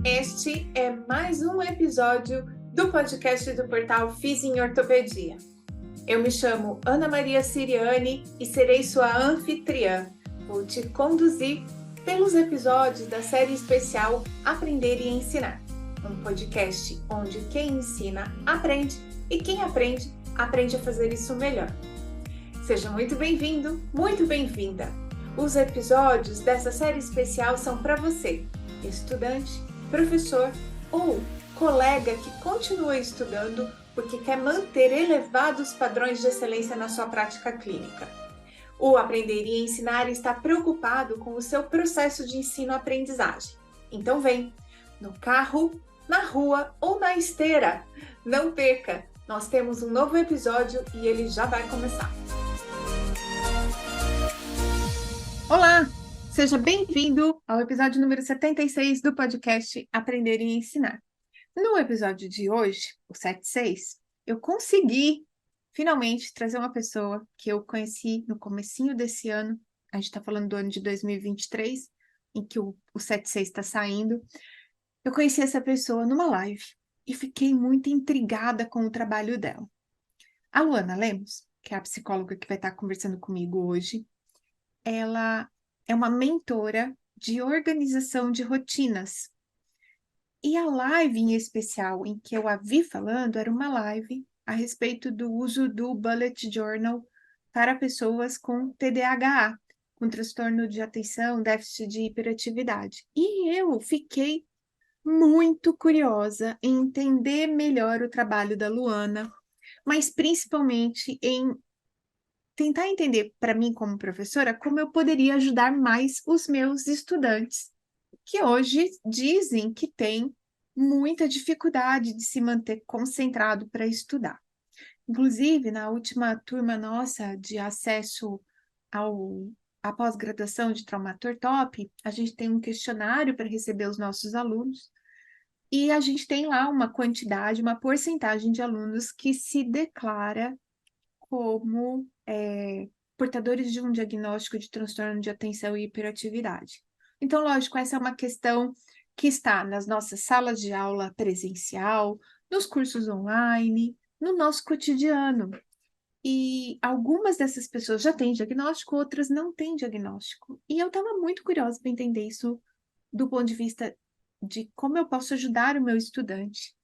Este é mais um episódio do podcast do portal Fiz em Ortopedia. Eu me chamo Ana Maria Siriani e serei sua anfitriã. Vou te conduzir pelos episódios da série especial Aprender e Ensinar, um podcast onde quem ensina aprende e quem aprende, aprende a fazer isso melhor. Seja muito bem-vindo, muito bem-vinda! Os episódios dessa série especial são para você, estudante, professor ou colega que continua estudando porque quer manter elevados padrões de excelência na sua prática clínica. O Aprender e Ensinar está preocupado com o seu processo de ensino-aprendizagem. Então vem, no carro, na rua ou na esteira. Não perca, nós temos um novo episódio e ele já vai começar. Olá, seja bem-vindo ao episódio número 76 do podcast Aprender e Ensinar. No episódio de hoje, o 76, eu consegui finalmente trazer uma pessoa que eu conheci no comecinho desse ano. A gente está falando do ano de 2023, em que o 76 está saindo. Eu conheci essa pessoa numa live e fiquei muito intrigada com o trabalho dela. A Luana Lemos, que é a psicóloga que vai estar conversando comigo hoje, ela é uma mentora de organização de rotinas. E a live em especial em que eu a vi falando era uma live a respeito do uso do Bullet Journal para pessoas com TDAH, com transtorno de atenção, déficit de hiperatividade. E eu fiquei muito curiosa em entender melhor o trabalho da Luana, mas principalmente em tentar entender para mim como professora como eu poderia ajudar mais os meus estudantes, que hoje dizem que têm muita dificuldade de se manter concentrado para estudar. Inclusive, na última turma nossa de acesso ao, à pós-graduação de Traumator Top, a gente tem um questionário para receber os nossos alunos, e a gente tem lá uma quantidade, uma porcentagem de alunos que se declara como portadores de um diagnóstico de transtorno de atenção e hiperatividade. Então, lógico, essa é uma questão que está nas nossas salas de aula presencial, nos cursos online, no nosso cotidiano. E algumas dessas pessoas já têm diagnóstico, outras não têm diagnóstico. E eu estava muito curiosa para entender isso do ponto de vista de como eu posso ajudar o meu estudante.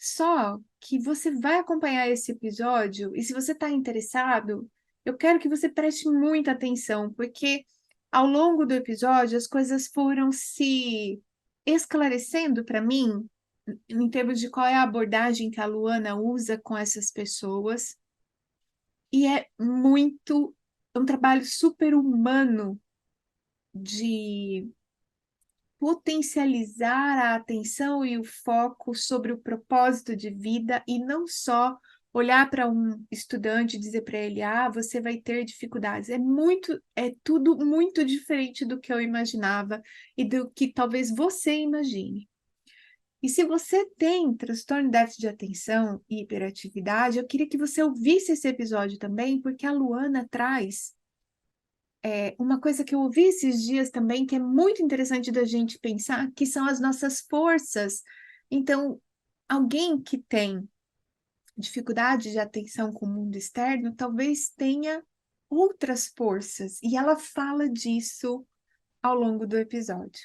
Só que você vai acompanhar esse episódio e se você está interessado, eu quero que você preste muita atenção, porque ao longo do episódio as coisas foram se esclarecendo para mim em termos de qual é a abordagem que a Luana usa com essas pessoas. E é um trabalho super humano de potencializar a atenção e o foco sobre o propósito de vida e não só olhar para um estudante e dizer para ele, você vai ter dificuldades. É tudo muito diferente do que eu imaginava e do que talvez você imagine. E se você tem transtorno de déficit de atenção e hiperatividade, eu queria que você ouvisse esse episódio também, porque a Luana traz uma coisa que eu ouvi esses dias também, que é muito interessante da gente pensar, que são as nossas forças. Então, alguém que tem dificuldade de atenção com o mundo externo, talvez tenha outras forças, e ela fala disso ao longo do episódio.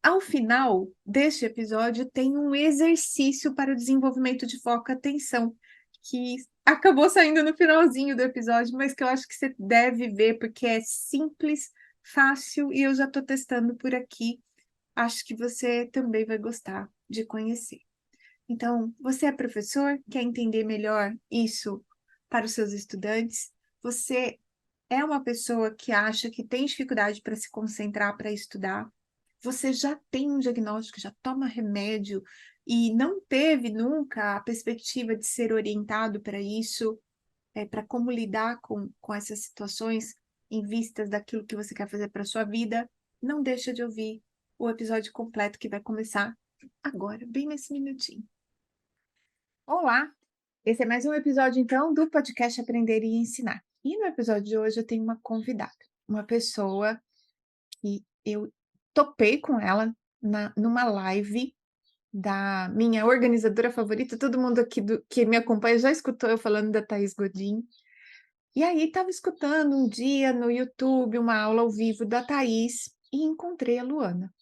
Ao final deste episódio, tem um exercício para o desenvolvimento de foco e atenção, que acabou saindo no finalzinho do episódio, mas que eu acho que você deve ver, porque é simples, fácil, e eu já estou testando por aqui. Acho que você também vai gostar de conhecer. Então, você é professor, quer entender melhor isso para os seus estudantes? Você é uma pessoa que acha que tem dificuldade para se concentrar para estudar? Você já tem um diagnóstico, já toma remédio e não teve nunca a perspectiva de ser orientado para isso, para como lidar com essas situações em vistas daquilo que você quer fazer para a sua vida, não deixa de ouvir o episódio completo que vai começar agora, bem nesse minutinho. Olá! Esse é mais um episódio, então, do podcast Aprender e Ensinar. E no episódio de hoje eu tenho uma convidada, uma pessoa que eu topei com ela numa live da minha organizadora favorita. Todo mundo aqui que me acompanha já escutou eu falando da Thaís Godin. E aí estava escutando um dia no YouTube uma aula ao vivo da Thaís e encontrei a Luana.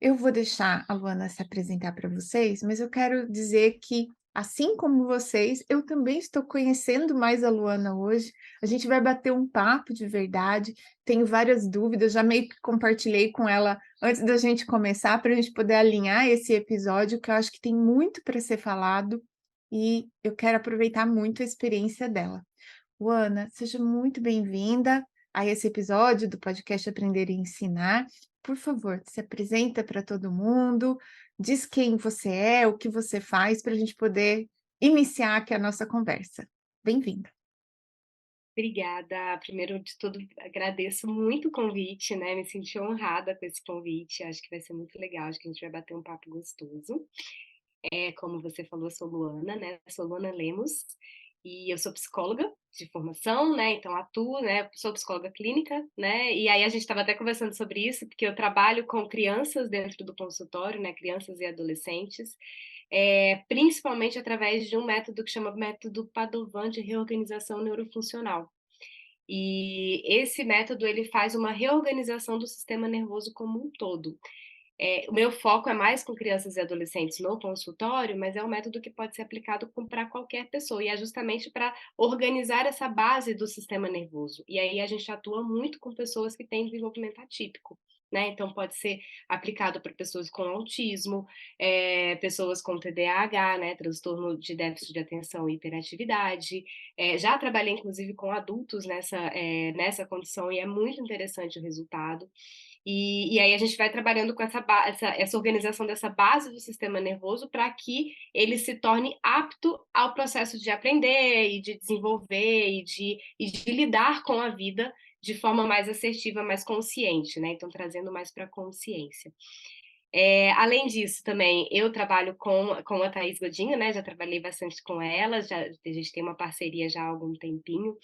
Eu vou deixar a Luana se apresentar para vocês, mas eu quero dizer que, assim como vocês, eu também estou conhecendo mais a Luana hoje. A gente vai bater um papo de verdade. Tenho várias dúvidas, já meio que compartilhei com ela antes da gente começar, para a gente poder alinhar esse episódio, que eu acho que tem muito para ser falado e eu quero aproveitar muito a experiência dela. Luana, seja muito bem-vinda a esse episódio do podcast Aprender e Ensinar. Por favor, se apresenta para todo mundo, diz quem você é, o que você faz, para a gente poder iniciar aqui a nossa conversa. Bem-vinda. Obrigada. Primeiro de tudo, agradeço muito o convite, né? Me senti honrada com esse convite. Acho que vai ser muito legal. Acho que a gente vai bater um papo gostoso. Como você falou, eu sou Luana, né? Sou Luana Lemos e eu sou psicóloga de formação, né? Então atuo, né? Sou psicóloga clínica, né? E aí a gente estava até conversando sobre isso, porque eu trabalho com crianças dentro do consultório, né? Crianças e adolescentes, principalmente através de um método que chama método Padovan de reorganização neurofuncional. E esse método ele faz uma reorganização do sistema nervoso como um todo. O meu foco é mais com crianças e adolescentes no consultório, mas é um método que pode ser aplicado para qualquer pessoa, e é justamente para organizar essa base do sistema nervoso. E aí a gente atua muito com pessoas que têm desenvolvimento atípico. Né? Então, pode ser aplicado para pessoas com autismo, pessoas com TDAH, né? Transtorno de déficit de atenção e hiperatividade. Já trabalhei, inclusive, com adultos nessa condição, e é muito interessante o resultado. E aí a gente vai trabalhando com essa organização dessa base do sistema nervoso para que ele se torne apto ao processo de aprender e de desenvolver e de lidar com a vida de forma mais assertiva, mais consciente, né? Então, trazendo mais para a consciência. Além disso, também, eu trabalho com a Thaís Godinho, né? Já trabalhei bastante com ela, a gente tem uma parceria já há algum tempinho.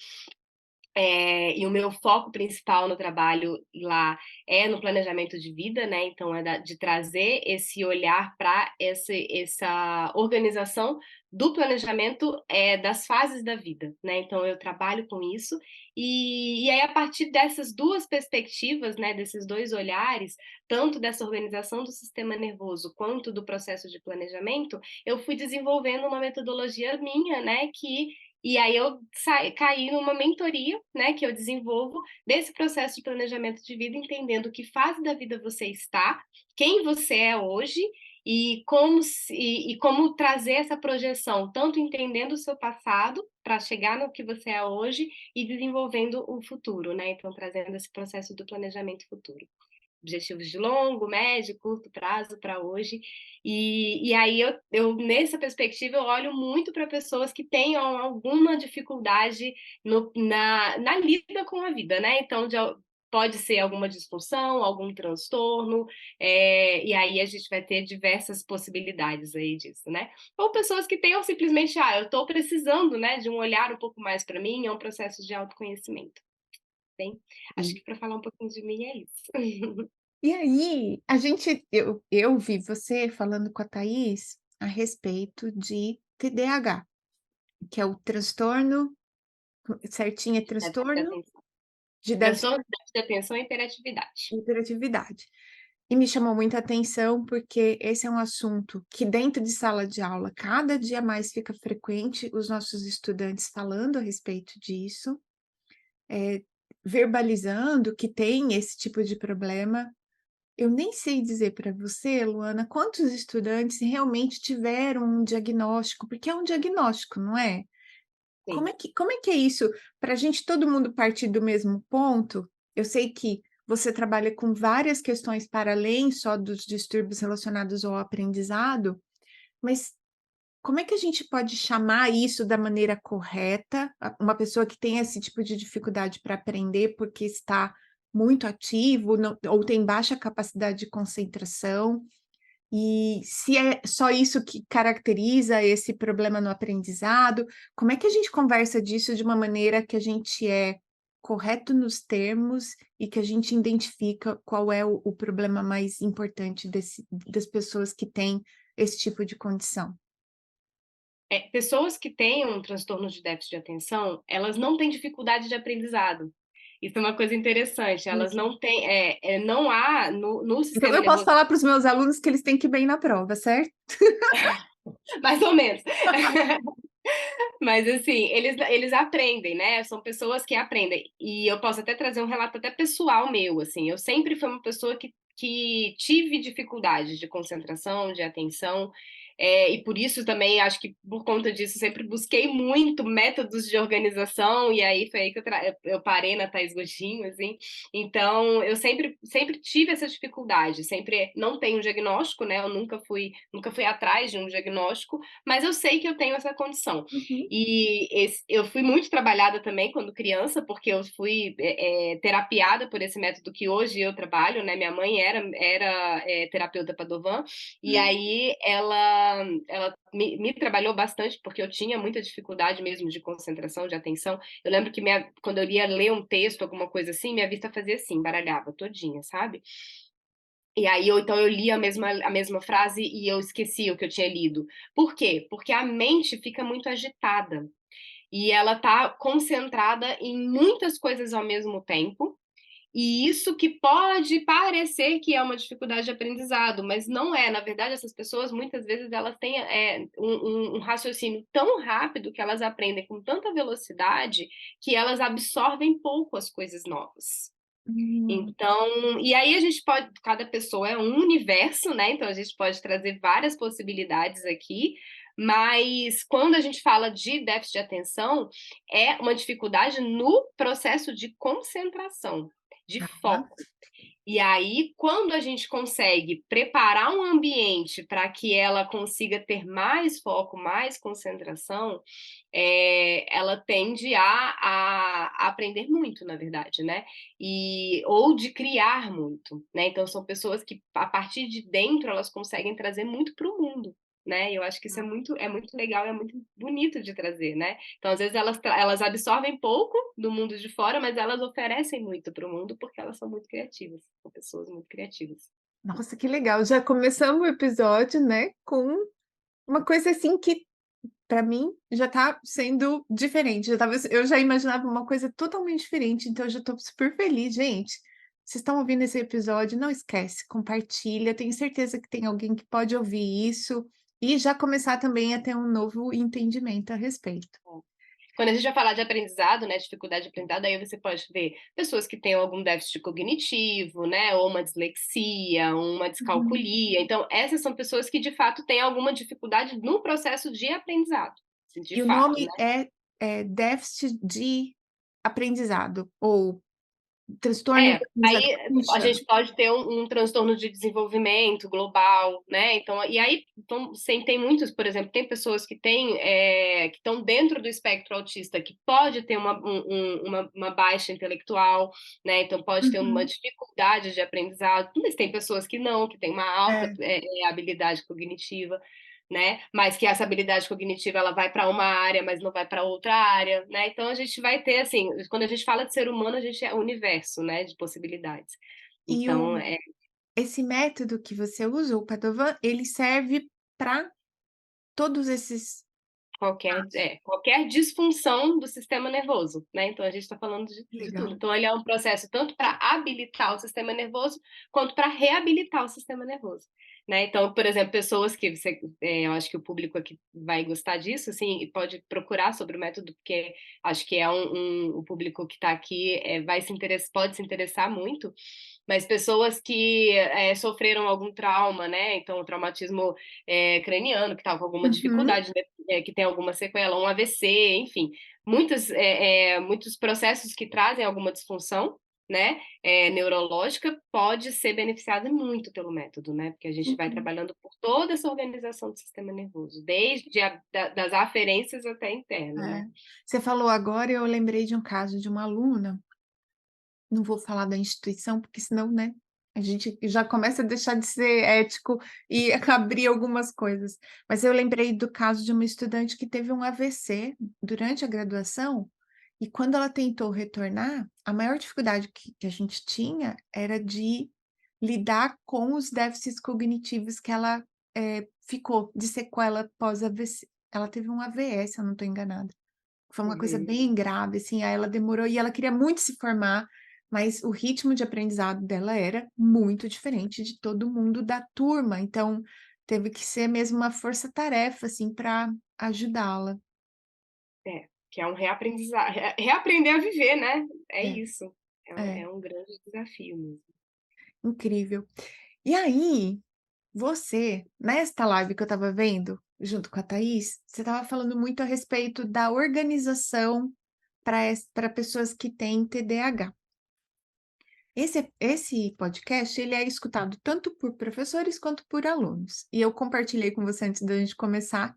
E o meu foco principal no trabalho lá é no planejamento de vida, né? Então, de trazer esse olhar para essa organização do planejamento das fases da vida, né? Então, eu trabalho com isso. E aí, a partir dessas duas perspectivas, né? Desses dois olhares, tanto dessa organização do sistema nervoso quanto do processo de planejamento, eu fui desenvolvendo uma metodologia minha, né? E aí eu caí numa mentoria, né, que eu desenvolvo desse processo de planejamento de vida, entendendo que fase da vida você está, quem você é hoje e como trazer essa projeção, tanto entendendo o seu passado para chegar no que você é hoje e desenvolvendo o futuro, né? Então trazendo esse processo do planejamento futuro, objetivos de longo, médio, curto prazo para hoje. E aí nessa perspectiva, eu olho muito para pessoas que tenham alguma dificuldade na lida com a vida, né? Então, pode ser alguma disfunção, algum transtorno, e aí a gente vai ter diversas possibilidades aí disso, né? Ou pessoas que tenham simplesmente, eu estou precisando, né, de um olhar um pouco mais para mim, é um processo de autoconhecimento. Bem, acho que para falar um pouquinho de mim é isso. E aí, eu vi você falando com a Thaís a respeito de TDAH, que é o transtorno, certinho, é Déficit de transtorno atenção. de déficit Transtorno de déficit de atenção e hiperatividade. de hiperatividade. E me chamou muita atenção porque esse é um assunto que dentro de sala de aula cada dia mais fica frequente os nossos estudantes falando a respeito disso, eh, verbalizando que tem esse tipo de problema. Eu nem sei dizer para você, Luana, quantos estudantes realmente tiveram um diagnóstico, porque é um diagnóstico, não é? Sim. Como é que é isso? Para a gente todo mundo partir do mesmo ponto, eu sei que você trabalha com várias questões para além só dos distúrbios relacionados ao aprendizado, mas como é que a gente pode chamar isso da maneira correta? Uma pessoa que tem esse tipo de dificuldade para aprender porque está muito ativo, ou tem baixa capacidade de concentração, e se é só isso que caracteriza esse problema no aprendizado, como é que a gente conversa disso de uma maneira que a gente é correto nos termos e que a gente identifica qual é o problema mais importante das pessoas que têm esse tipo de condição. Pessoas que têm um transtorno de déficit de atenção, elas não têm dificuldade de aprendizado. Isso é uma coisa interessante, elas Uhum. não têm, não há no Então sistema eu posso nervoso, falar para os meus alunos que eles têm que ir bem na prova, certo? mais ou menos. Mas assim, eles aprendem, né? São pessoas que aprendem. E eu posso até trazer um relato até pessoal meu, assim. Eu sempre fui uma pessoa que tive dificuldade de concentração, de atenção. E por isso também, acho que por conta disso, sempre busquei muito métodos de organização, e aí foi aí que eu parei na Thaís Gostinho, assim. Então, eu sempre tive essa dificuldade, sempre não tenho um diagnóstico, né? Eu nunca fui atrás de um diagnóstico, mas eu sei que eu tenho essa condição. Uhum. Eu fui muito trabalhada também quando criança, porque eu fui terapiada por esse método que hoje eu trabalho, né? Minha mãe era terapeuta Padovan, e aí ela me trabalhou bastante, porque eu tinha muita dificuldade mesmo de concentração, de atenção. Eu lembro que quando eu ia ler um texto, alguma coisa assim, minha vista fazia assim, baralhava todinha, sabe? E aí, ou então eu li a mesma frase e eu esqueci o que eu tinha lido. Por quê? Porque a mente fica muito agitada e ela está concentrada em muitas coisas ao mesmo tempo. E isso que pode parecer que é uma dificuldade de aprendizado, mas não é. Na verdade, essas pessoas, muitas vezes, elas têm um raciocínio tão rápido que elas aprendem com tanta velocidade que elas absorvem pouco as coisas novas. Hum. Então, e aí a gente pode, cada pessoa é um universo, né? Então a gente pode trazer várias possibilidades aqui, mas quando a gente fala de déficit de atenção, é uma dificuldade no processo de concentração, de Tá. foco. E aí, quando a gente consegue preparar um ambiente para que ela consiga ter mais foco, mais concentração, ela tende a aprender muito, na verdade, né? Ou de criar muito, né? Então, são pessoas que, a partir de dentro, elas conseguem trazer muito para o mundo. Né? Eu acho que isso é muito legal, é muito bonito de trazer, né? Então, às vezes, elas absorvem pouco do mundo de fora, mas elas oferecem muito para o mundo porque elas são muito criativas, são pessoas muito criativas. Nossa, que legal. Já começamos o episódio, né, com uma coisa assim que para mim já tá sendo diferente. Eu já imaginava uma coisa totalmente diferente, então eu já tô super feliz, gente. Vocês estão ouvindo esse episódio, não esquece, compartilha. Tenho certeza que tem alguém que pode ouvir isso e já começar também a ter um novo entendimento a respeito. Quando a gente vai falar de aprendizado, né, dificuldade de aprendizado, aí você pode ver pessoas que têm algum déficit cognitivo, né, ou uma dislexia, uma Uhum. descalculia. Então, essas são pessoas que de fato têm alguma dificuldade no processo de aprendizado, de E o fato, né? nome é déficit de aprendizado ou transtorno de aprendizado, Aí como a chama? gente pode ter um transtorno de desenvolvimento global, né? Então, e aí tem muitos, por exemplo, tem pessoas que estão dentro do espectro autista que pode ter uma baixa intelectual, né? Então pode ter uma Uhum. dificuldade de aprendizado, mas tem pessoas que não, que têm uma alta É. habilidade cognitiva, né? Mas que essa habilidade cognitiva ela vai para uma área, mas não vai para outra área, né? Então a gente vai ter assim, quando a gente fala de ser humano, a gente é um universo, né, de possibilidades. E Então, esse método que você usa, o Padovan, ele serve para todos esses casos. qualquer disfunção do sistema nervoso, né? Então a gente está falando de tudo. Legal. Então ele é um processo tanto para habilitar o sistema nervoso quanto para reabilitar o sistema nervoso. Né? Então, por exemplo, pessoas que eu acho que o público aqui vai gostar disso, assim, e pode procurar sobre o método, porque acho que é o público que está aqui pode se interessar muito, mas pessoas que sofreram algum trauma, né? Então, traumatismo craniano, que estava com alguma Uhum. dificuldade, né? Que tem alguma sequela, um AVC, enfim, muitos processos que trazem alguma disfunção, né, neurológica, pode ser beneficiada muito pelo método, né, porque a gente vai Uhum. trabalhando por toda essa organização do sistema nervoso, desde das aferências até a interna, né. É. Você falou agora e eu lembrei de um caso de uma aluna, não vou falar da instituição, porque senão, né, a gente já começa a deixar de ser ético e abrir algumas coisas. Mas eu lembrei do caso de uma estudante que teve um AVC durante a graduação E quando ela tentou retornar, a maior dificuldade que a gente tinha era de lidar com os déficits cognitivos que ela, ficou de sequela pós-AVC. Ela teve um AVS, se eu não estou enganada. Foi uma coisa Uhum. bem grave, assim, aí ela demorou e ela queria muito se formar, mas o ritmo de aprendizado dela era muito diferente de todo mundo da turma, então teve que ser mesmo uma força-tarefa, assim, para ajudá-la. É, que é um reaprendizado, reaprender a viver, né, é É, isso. é, É um grande desafio mesmo. incrível. E aí, você, nesta live que eu estava vendo, junto com a Thaís, você estava falando muito a respeito da organização para pessoas que têm TDAH. Esse podcast, ele é escutado tanto por professores quanto por alunos. E eu compartilhei com você antes da gente começar,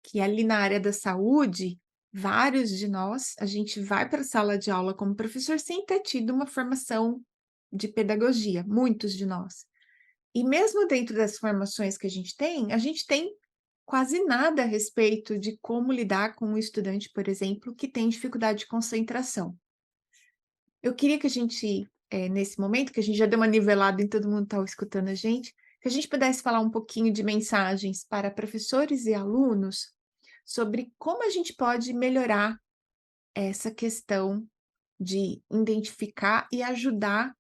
que ali na área da saúde, vários de nós, a gente vai para a sala de aula como professor sem ter tido uma formação de pedagogia, muitos de nós. E mesmo dentro das formações que a gente tem quase nada a respeito de como lidar com um estudante, por exemplo, que tem dificuldade de concentração. Eu queria que a gente, nesse momento, que a gente já deu uma nivelada em todo mundo que tá escutando a gente, que a gente pudesse falar um pouquinho de mensagens para professores e alunos sobre como a gente pode melhorar essa questão de identificar e ajudar,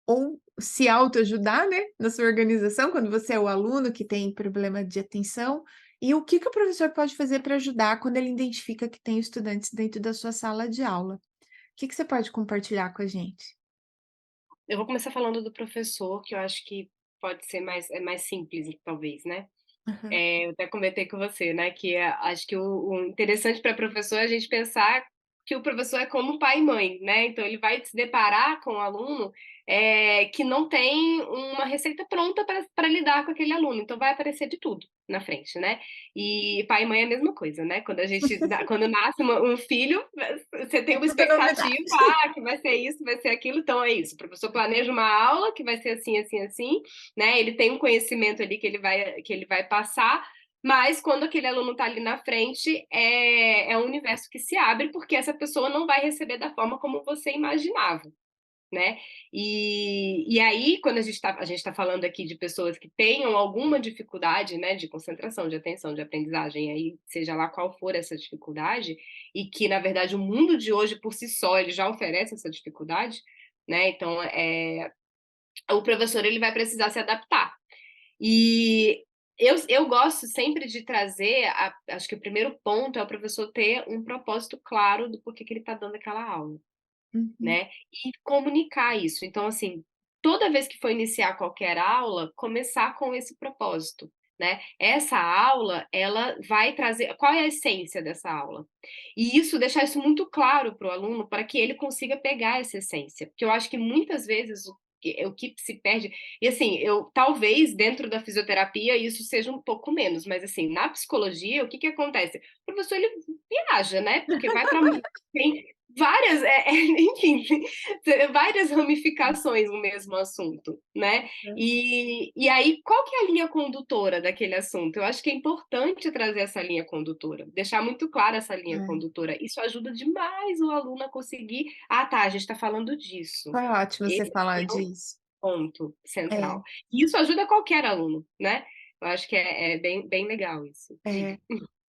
ou se autoajudar, né, na sua organização, quando você é o aluno que tem problema de atenção, e o que que o professor pode fazer para ajudar quando ele identifica que tem estudantes dentro da sua sala de aula. O que que você pode compartilhar com a gente? Eu vou começar falando do professor, que eu acho que pode ser mais simples, talvez, né. Aham. Eu até comentei com você, né, que acho que o interessante para professor é a gente pensar que o professor é como pai e mãe, né, então ele vai se deparar com um aluno, que não tem uma receita pronta para lidar com aquele aluno, então vai aparecer de tudo na frente, né. E pai e mãe é a mesma coisa, né, quando nasce um filho, você tem É uma tudo expectativa, novidade. que vai ser isso, vai ser aquilo, então é isso, o professor planeja uma aula que vai ser assim, assim, assim, né? Ele tem um conhecimento ali que ele vai passar, mas quando aquele aluno está ali na frente, é um universo que se abre, porque essa pessoa não vai receber da forma como você imaginava, né? E aí, quando a gente tá falando aqui de pessoas que tenham alguma dificuldade, né, de concentração, de atenção, de aprendizagem, aí seja lá qual for essa dificuldade, e que na verdade o mundo de hoje por si só ele já oferece essa dificuldade, né? Então, o professor ele vai precisar se adaptar. E eu gosto sempre de trazer, acho que o primeiro ponto é o professor ter um propósito claro do porquê que ele está dando aquela aula, Uhum, né? E comunicar isso. Então, assim, toda vez que for iniciar qualquer aula, começar com esse propósito, né? Essa aula, ela vai trazer. Qual é a essência dessa aula? E isso, deixar isso muito claro para o aluno, para que ele consiga pegar essa essência. Porque eu acho que muitas vezes o que se perde. E assim, talvez dentro da fisioterapia isso seja um pouco menos, mas assim, na psicologia, o que que acontece? O professor ele viaja, né? Porque vai para várias, enfim, várias ramificações no mesmo assunto, né? uhum. E aí, qual que é a linha condutora daquele assunto? Eu acho que é importante trazer essa linha condutora, deixar muito clara essa linha É. condutora. Isso ajuda demais o aluno a conseguir. Ah, tá, a gente está falando disso. Foi ótimo você Esse falar é o disso. ponto É, central. E isso ajuda qualquer aluno, né? Eu acho que é bem, bem legal isso. Diga. é.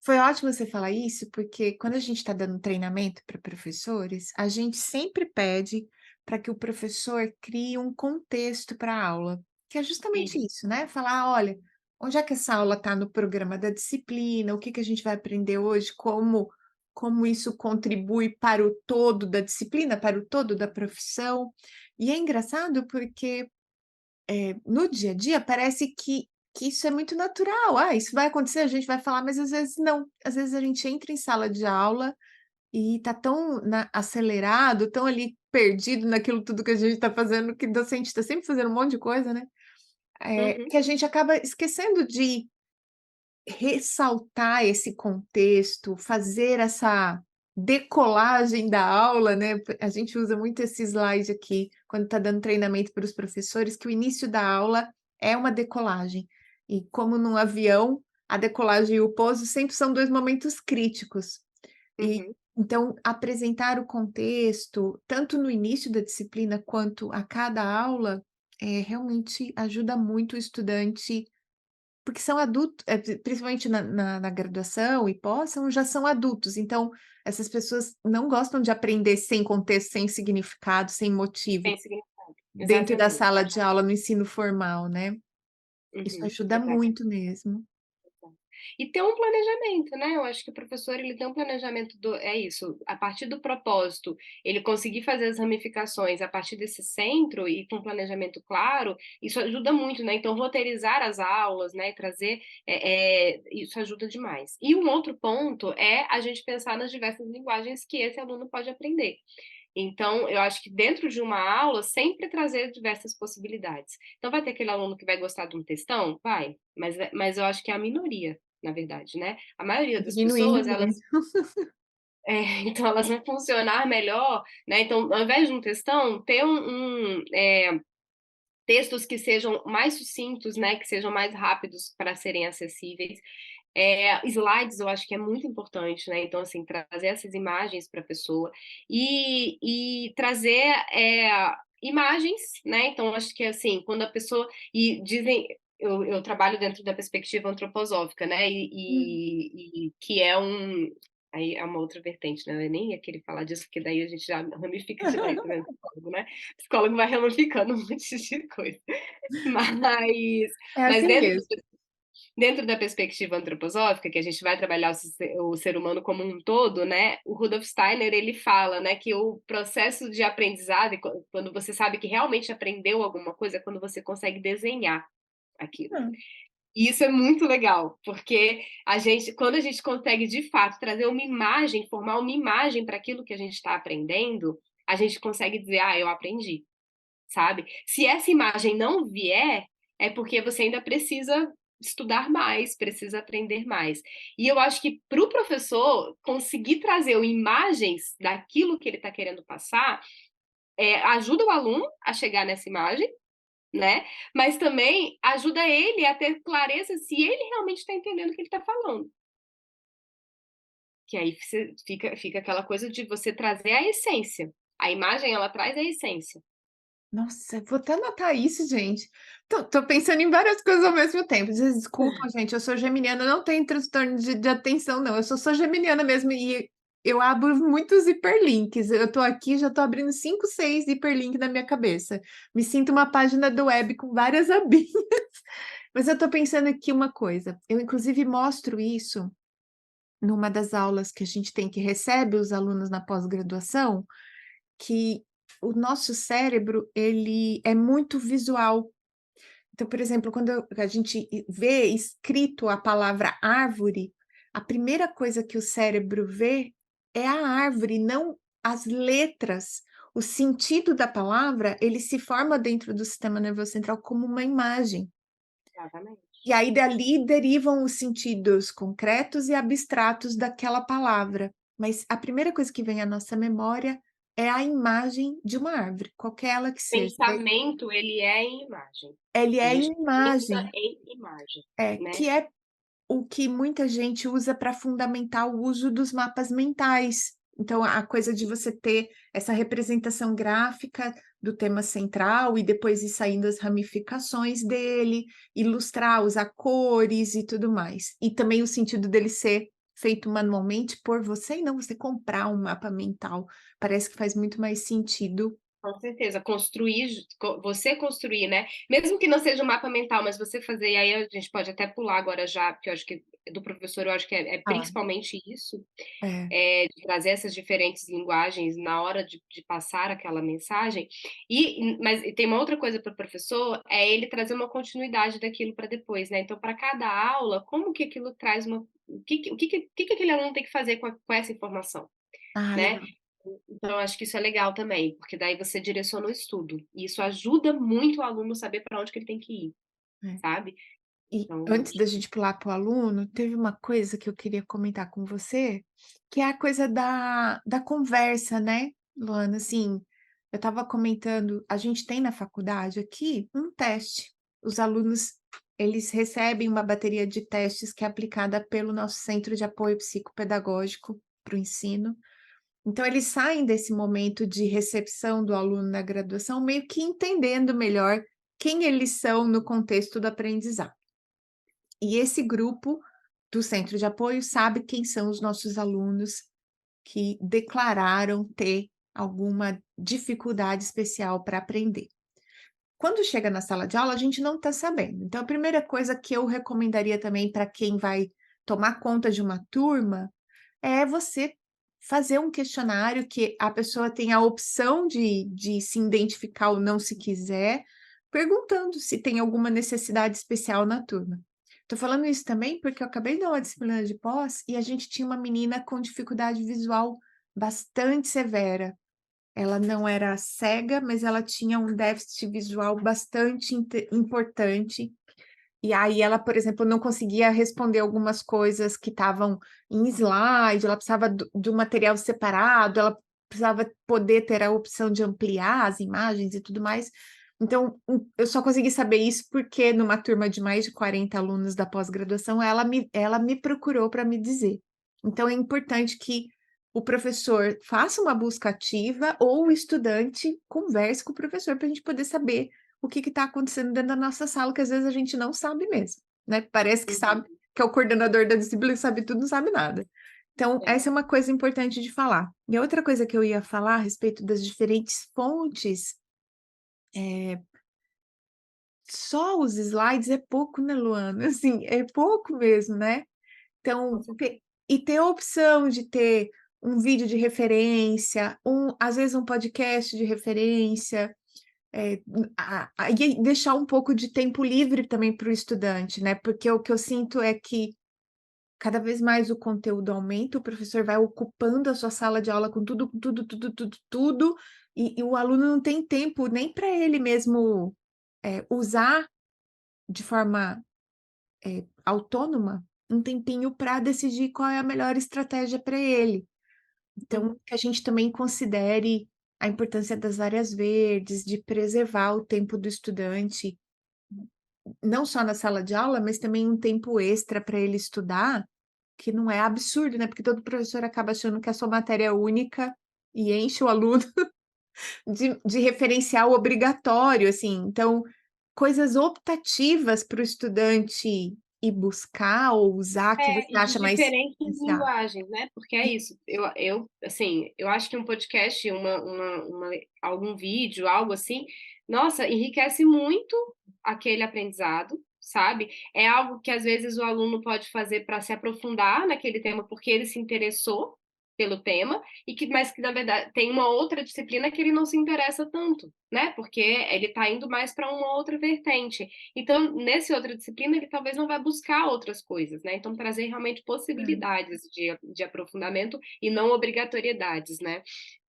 Foi ótimo você falar isso, porque quando a gente está dando treinamento para professores, a gente sempre pede para que o professor crie um contexto para a aula, que é justamente Isso. isso, né? Falar, olha, onde é que essa aula está no programa da disciplina, o que que a gente vai aprender hoje, como isso contribui para o todo da disciplina, para o todo da profissão. E é engraçado porque no dia a dia parece que isso é muito natural. "Ah, isso vai acontecer, a gente vai falar", mas às vezes não. Às vezes a gente entra em sala de aula e tá tão acelerado, tão ali perdido naquilo tudo que a gente está fazendo, que docente está sempre fazendo um monte de coisa, né, Uhum. que a gente acaba esquecendo de ressaltar esse contexto, fazer essa decolagem da aula, né, a gente usa muito esse slide aqui, quando está dando treinamento para os professores, que o início da aula é uma decolagem. E como num avião, a decolagem e o pouso sempre são 2 momentos críticos. E Uhum. então apresentar o contexto, tanto no início da disciplina quanto a cada aula, realmente ajuda muito o estudante, porque são adultos, principalmente na graduação e pós, já são adultos, então essas pessoas não gostam de aprender sem contexto, sem significado, sem motivo, Tem significado. dentro da Exatamente. sala de aula no ensino formal, né. Isso Uhum. ajuda Exatamente. muito mesmo. E ter um planejamento, né, eu acho que o professor ele tem um planejamento é isso, a partir do propósito, ele conseguir fazer as ramificações a partir desse centro e com um planejamento claro, isso ajuda muito, né, então roteirizar as aulas, né, e trazer, isso ajuda demais. E um outro ponto é a gente pensar nas diversas linguagens que esse aluno pode aprender. Então, eu acho que dentro de uma aula, sempre trazer diversas possibilidades. Então, vai ter aquele aluno que vai gostar de um textão? Vai, mas eu acho que é a minoria, na verdade, né? A maioria das Diminuindo pessoas, elas, muito. então, elas vão funcionar melhor, né? Então, ao invés de um textão, ter textos que sejam mais sucintos, né? Que sejam mais rápidos para serem acessíveis. Slides eu acho que é muito importante, né? Então, assim, trazer essas imagens para a pessoa e trazer imagens, né? Então, acho que assim, quando a pessoa. E dizem. Eu trabalho dentro da perspectiva antroposófica, né? Hum. E que é um. Aí é uma outra vertente, né? Eu nem ia querer falar disso, porque daí a gente já ramifica demais, tá vendo? Psicólogo, né? Psicólogo vai ramificando um monte de coisa. Mas, É mas assim mesmo. dentro da perspectiva antroposófica, que a gente vai trabalhar o ser humano como um todo, né? O Rudolf Steiner ele fala, né, que o processo de aprendizado, quando você sabe que realmente aprendeu alguma coisa, é quando você consegue desenhar aquilo. Hum. E isso é muito legal, porque quando a gente consegue de fato trazer uma imagem, formar uma imagem para aquilo que a gente está aprendendo, a gente consegue dizer, ah, eu aprendi, sabe? Se essa imagem não vier, é porque você ainda precisa estudar mais, precisa aprender mais. E eu acho que para o professor conseguir trazer imagens daquilo que ele está querendo passar, ajuda o aluno a chegar nessa imagem, né? Mas também ajuda ele a ter clareza se ele realmente está entendendo o que ele está falando. Que aí fica aquela coisa de você trazer a essência. A imagem, ela traz a essência. Nossa, vou até anotar isso, gente. Tô pensando em várias coisas ao mesmo tempo. Desculpa, gente, eu sou geminiana, não tenho transtorno de atenção, não. Eu sou geminiana mesmo e eu abro muitos hiperlinks. Eu tô aqui, já tô abrindo 5, 6 hiperlinks na minha cabeça. Me sinto uma página do web com várias abinhas. Mas eu tô pensando aqui uma coisa. Eu, inclusive, mostro isso numa das aulas que a gente tem, que recebe os alunos na pós-graduação, que o nosso cérebro, ele é muito visual. Então, por exemplo, quando a gente vê escrito a palavra árvore, a primeira coisa que o cérebro vê é a árvore, não as letras. O sentido da palavra, ele se forma dentro do sistema nervoso central como uma imagem. Exatamente. E aí dali derivam os sentidos concretos e abstratos daquela palavra. Mas a primeira coisa que vem à nossa memória é a imagem de uma árvore, qualquer ela que seja. Pensamento, ele é em imagem. Ele A é gente pensa imagem, em imagem, né. que é o que muita gente usa para fundamentar o uso dos mapas mentais. Então, a coisa de você ter essa representação gráfica do tema central e depois ir saindo as ramificações dele, ilustrar, usar cores e tudo mais. E também o sentido dele ser feito manualmente por você e não você comprar um mapa mental. Parece que faz muito mais sentido. Com certeza, você construir, né, mesmo que não seja um mapa mental, mas você fazer e aí a gente pode até pular agora já, porque eu acho que do professor eu acho que é Ah, principalmente isso, é. de trazer essas diferentes linguagens na hora de passar aquela mensagem. Mas e tem uma outra coisa para o professor, é ele trazer uma continuidade daquilo para depois, né. Então, para cada aula, como que aquilo traz uma o que aquele aluno tem que fazer com essa informação, Ah, né. legal. Então, eu acho que isso é legal também, porque daí você direciona o estudo. E isso ajuda muito o aluno saber para onde que ele tem que ir, É. sabe. E Então, antes acho da que gente pular para o aluno, teve uma coisa que eu queria comentar com você, que é a coisa da conversa, né, Luana? Assim, eu estava comentando, a gente tem na faculdade aqui um teste. Os alunos, eles recebem uma bateria de testes que é aplicada pelo nosso Centro de Apoio Psicopedagógico, para o ensino. Então, eles saem desse momento de recepção do aluno na graduação meio que entendendo melhor quem eles são no contexto do aprendizado. E esse grupo do centro de apoio sabe quem são os nossos alunos que declararam ter alguma dificuldade especial para aprender. Quando chega na sala de aula, a gente não está sabendo. Então, a primeira coisa que eu recomendaria também para quem vai tomar conta de uma turma é você fazer um questionário que a pessoa tem a opção de se identificar ou não, se quiser, perguntando se tem alguma necessidade especial na turma. Estou falando isso também porque eu acabei de dar uma disciplina de pós e a gente tinha uma menina com dificuldade visual bastante severa. Ela não era cega, mas ela tinha um déficit visual bastante importante. E aí ela, por exemplo, não conseguia responder algumas coisas que estavam em slide, ela precisava do material separado, ela precisava poder ter a opção de ampliar as imagens e tudo mais. Então, eu só consegui saber isso porque numa turma de mais de 40 alunos da pós-graduação, ela me procurou para me dizer. Então, é importante que o professor faça uma busca ativa ou o estudante converse com o professor para a gente poder saber o que está acontecendo dentro da nossa sala, que às vezes a gente não sabe mesmo, né? Parece que Uhum. sabe, que é o coordenador da disciplina, sabe tudo, não sabe nada. Então, É. essa é uma coisa importante de falar. E a outra coisa que eu ia falar a respeito das diferentes fontes, só os slides é pouco, né, Luana? Assim, é pouco mesmo, né? Com Então, certeza. e ter a opção de ter um vídeo de referência, às vezes um podcast de referência, e deixar um pouco de tempo livre também para o estudante, né? Porque o que eu sinto é que cada vez mais o conteúdo aumenta, o professor vai ocupando a sua sala de aula com tudo, tudo, tudo, tudo, tudo, e o aluno não tem tempo nem para ele mesmo usar de forma autônoma um tempinho para decidir qual é a melhor estratégia para ele. Então, Uhum. que a gente também considere a importância das áreas verdes, de preservar o tempo do estudante, não só na sala de aula, mas também um tempo extra para ele estudar, que não é absurdo, né? Porque todo professor acaba achando que a sua matéria é única e enche o aluno de referencial obrigatório, assim. Então, coisas optativas para o estudante ir buscar ou usar que você E de acha mais diferentes essencial. linguagens, né? Porque é isso. Assim, eu acho que um podcast, algum vídeo, algo assim, nossa, enriquece muito aquele aprendizado, sabe? É algo que às vezes o aluno pode fazer para se aprofundar naquele tema porque ele se interessou pelo tema mas que na verdade tem uma outra disciplina que ele não se interessa tanto, né? Porque ele está indo mais para uma outra vertente. Então, nessa outra disciplina, ele talvez não vai buscar outras coisas, né? Então, trazer realmente possibilidades de aprofundamento e não obrigatoriedades, né?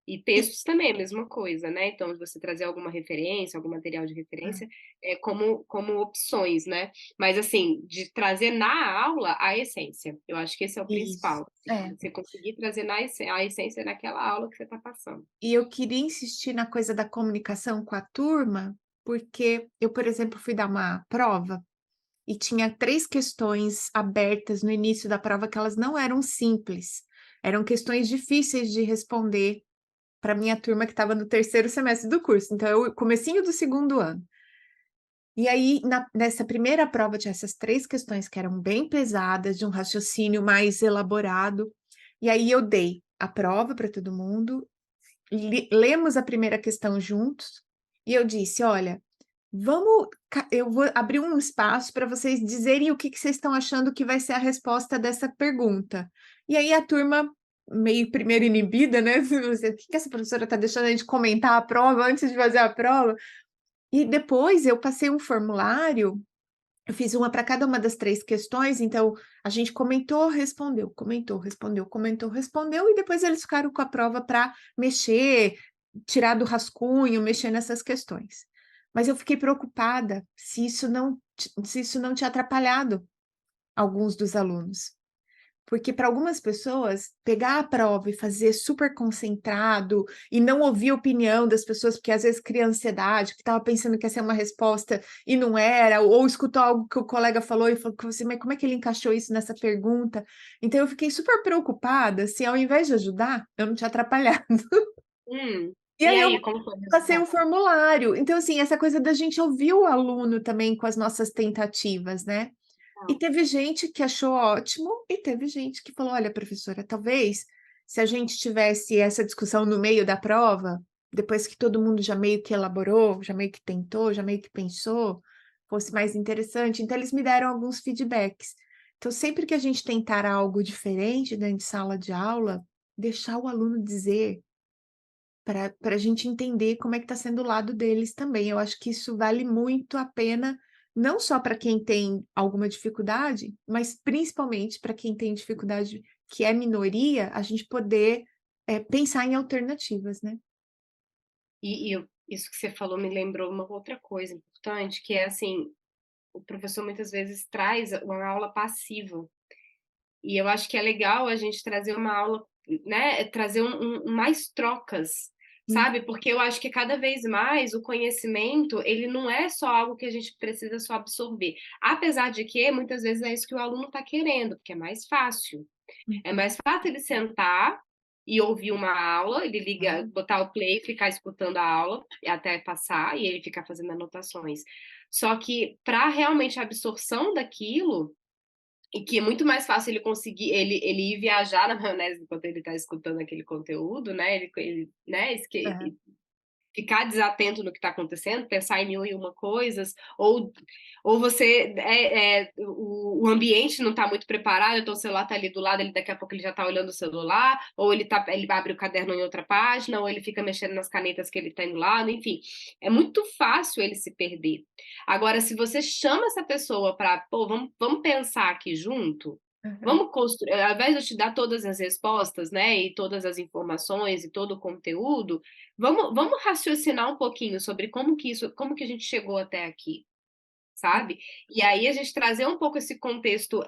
E E, textos também, a mesma coisa, né? Então, você trazer alguma referência, algum material de referência, como opções, né? Mas, assim, de trazer na aula a essência. Eu acho que esse é o isso. principal. Assim, você conseguir trazer a essência naquela aula que você está passando. E eu queria insistir na coisa da comunicação com a turma, porque eu, por exemplo, fui dar uma prova e tinha 3 questões abertas no início da prova que elas não eram simples, eram questões difíceis de responder para minha turma que estava no terceiro semestre do curso, então eu comecinho do segundo ano. E aí, nessa primeira prova, tinha essas 3 questões que eram bem pesadas, de um raciocínio mais elaborado, e aí eu dei a prova para todo mundo, lemos a primeira questão juntos, e eu disse: olha, eu vou abrir um espaço para vocês dizerem o que vocês estão achando que vai ser a resposta dessa pergunta. E aí a turma, meio primeiro inibida, né? O que essa professora está deixando a gente comentar a prova antes de fazer a prova? E depois eu passei um formulário, eu fiz uma para cada uma das 3 questões, então a gente comentou, respondeu, comentou, respondeu, comentou, respondeu, e depois eles ficaram com a prova para mexer, tirar do rascunho, mexer nessas questões. Mas eu fiquei preocupada se isso não tinha atrapalhado alguns dos alunos. Porque para algumas pessoas, pegar a prova e fazer super concentrado e não ouvir a opinião das pessoas, porque às vezes cria ansiedade, que estava pensando que ia ser uma resposta e não era, ou escutou algo que o colega falou e falou que você, mas como é que ele encaixou isso nessa pergunta? Então eu fiquei super preocupada se ao invés de ajudar, eu não tinha atrapalhado. E E aí eu aí, como foi o passei um resultado? formulário. Então, assim, essa coisa da gente ouvir o aluno também com as nossas tentativas, né? E Não. teve gente que achou ótimo, e teve gente que falou: olha, professora, talvez se a gente tivesse essa discussão no meio da prova, depois que todo mundo já meio que elaborou, já meio que tentou, já meio que pensou, fosse mais interessante. Então, eles me deram alguns feedbacks. Então, sempre que a gente tentar algo diferente dentro de sala de aula, deixar o aluno dizer para a gente entender como é que está sendo o lado deles também. Eu acho que isso vale muito a pena, não só para quem tem alguma dificuldade, mas principalmente para quem tem dificuldade, que é minoria, a gente poder pensar em alternativas, né? Isso que você falou me lembrou uma outra coisa importante, que é assim, o professor muitas vezes traz uma aula passiva. E eu acho que é legal a gente trazer uma aula, né? Trazer mais trocas, Hum. sabe? Porque eu acho que cada vez mais o conhecimento, ele não é só algo que a gente precisa só absorver. Apesar de que muitas vezes é isso que o aluno está querendo, porque é mais fácil. É Uhum. mais fácil ele sentar e ouvir uma aula, ele liga, botar o play, ficar escutando a aula até passar e ele ficar fazendo anotações. Só que para realmente a absorção daquilo, e que é muito mais fácil ele conseguir ele ir viajar na maionese enquanto ele está escutando aquele conteúdo, né? Né? É. Ficar desatento no que está acontecendo, pensar em mil e uma coisas, ou você o ambiente não está muito preparado, então o celular está ali do lado, ele daqui a pouco ele já está olhando o celular, ou ele abre o caderno em outra página, ou ele fica mexendo nas canetas que ele tem do lado, enfim, é muito fácil ele se perder. Agora, se você chama essa pessoa para, pô, vamos pensar aqui junto. Uhum. Vamos construir, ao invés de eu te dar todas as respostas, né, e todas as informações e todo o conteúdo, vamos raciocinar um pouquinho sobre como que a gente chegou até aqui, sabe? E aí a gente trazer um pouco esse contexto,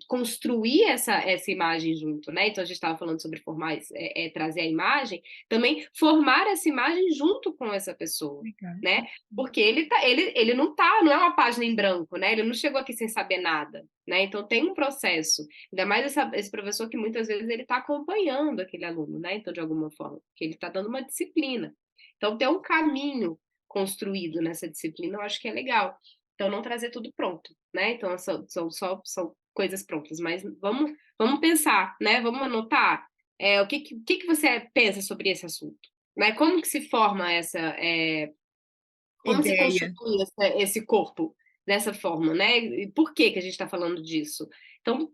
construir essa imagem junto, né? Então a gente estava falando sobre formar, trazer a imagem, também formar essa imagem junto com essa pessoa, Legal. né? Porque ele não é uma página em branco, né? Ele não chegou aqui sem saber nada, né? Então tem um processo, ainda mais esse professor que muitas vezes ele está acompanhando aquele aluno, né? Então de alguma forma, que ele está dando uma disciplina. Então tem um caminho construído nessa disciplina, eu acho que é legal. Então, não trazer tudo pronto, né? Então, são coisas prontas, mas vamos pensar, né? Vamos anotar o que você pensa sobre esse assunto, né? Como que se forma como se Ideia. constitui esse corpo dessa forma, né? E por que a gente está falando disso? Então,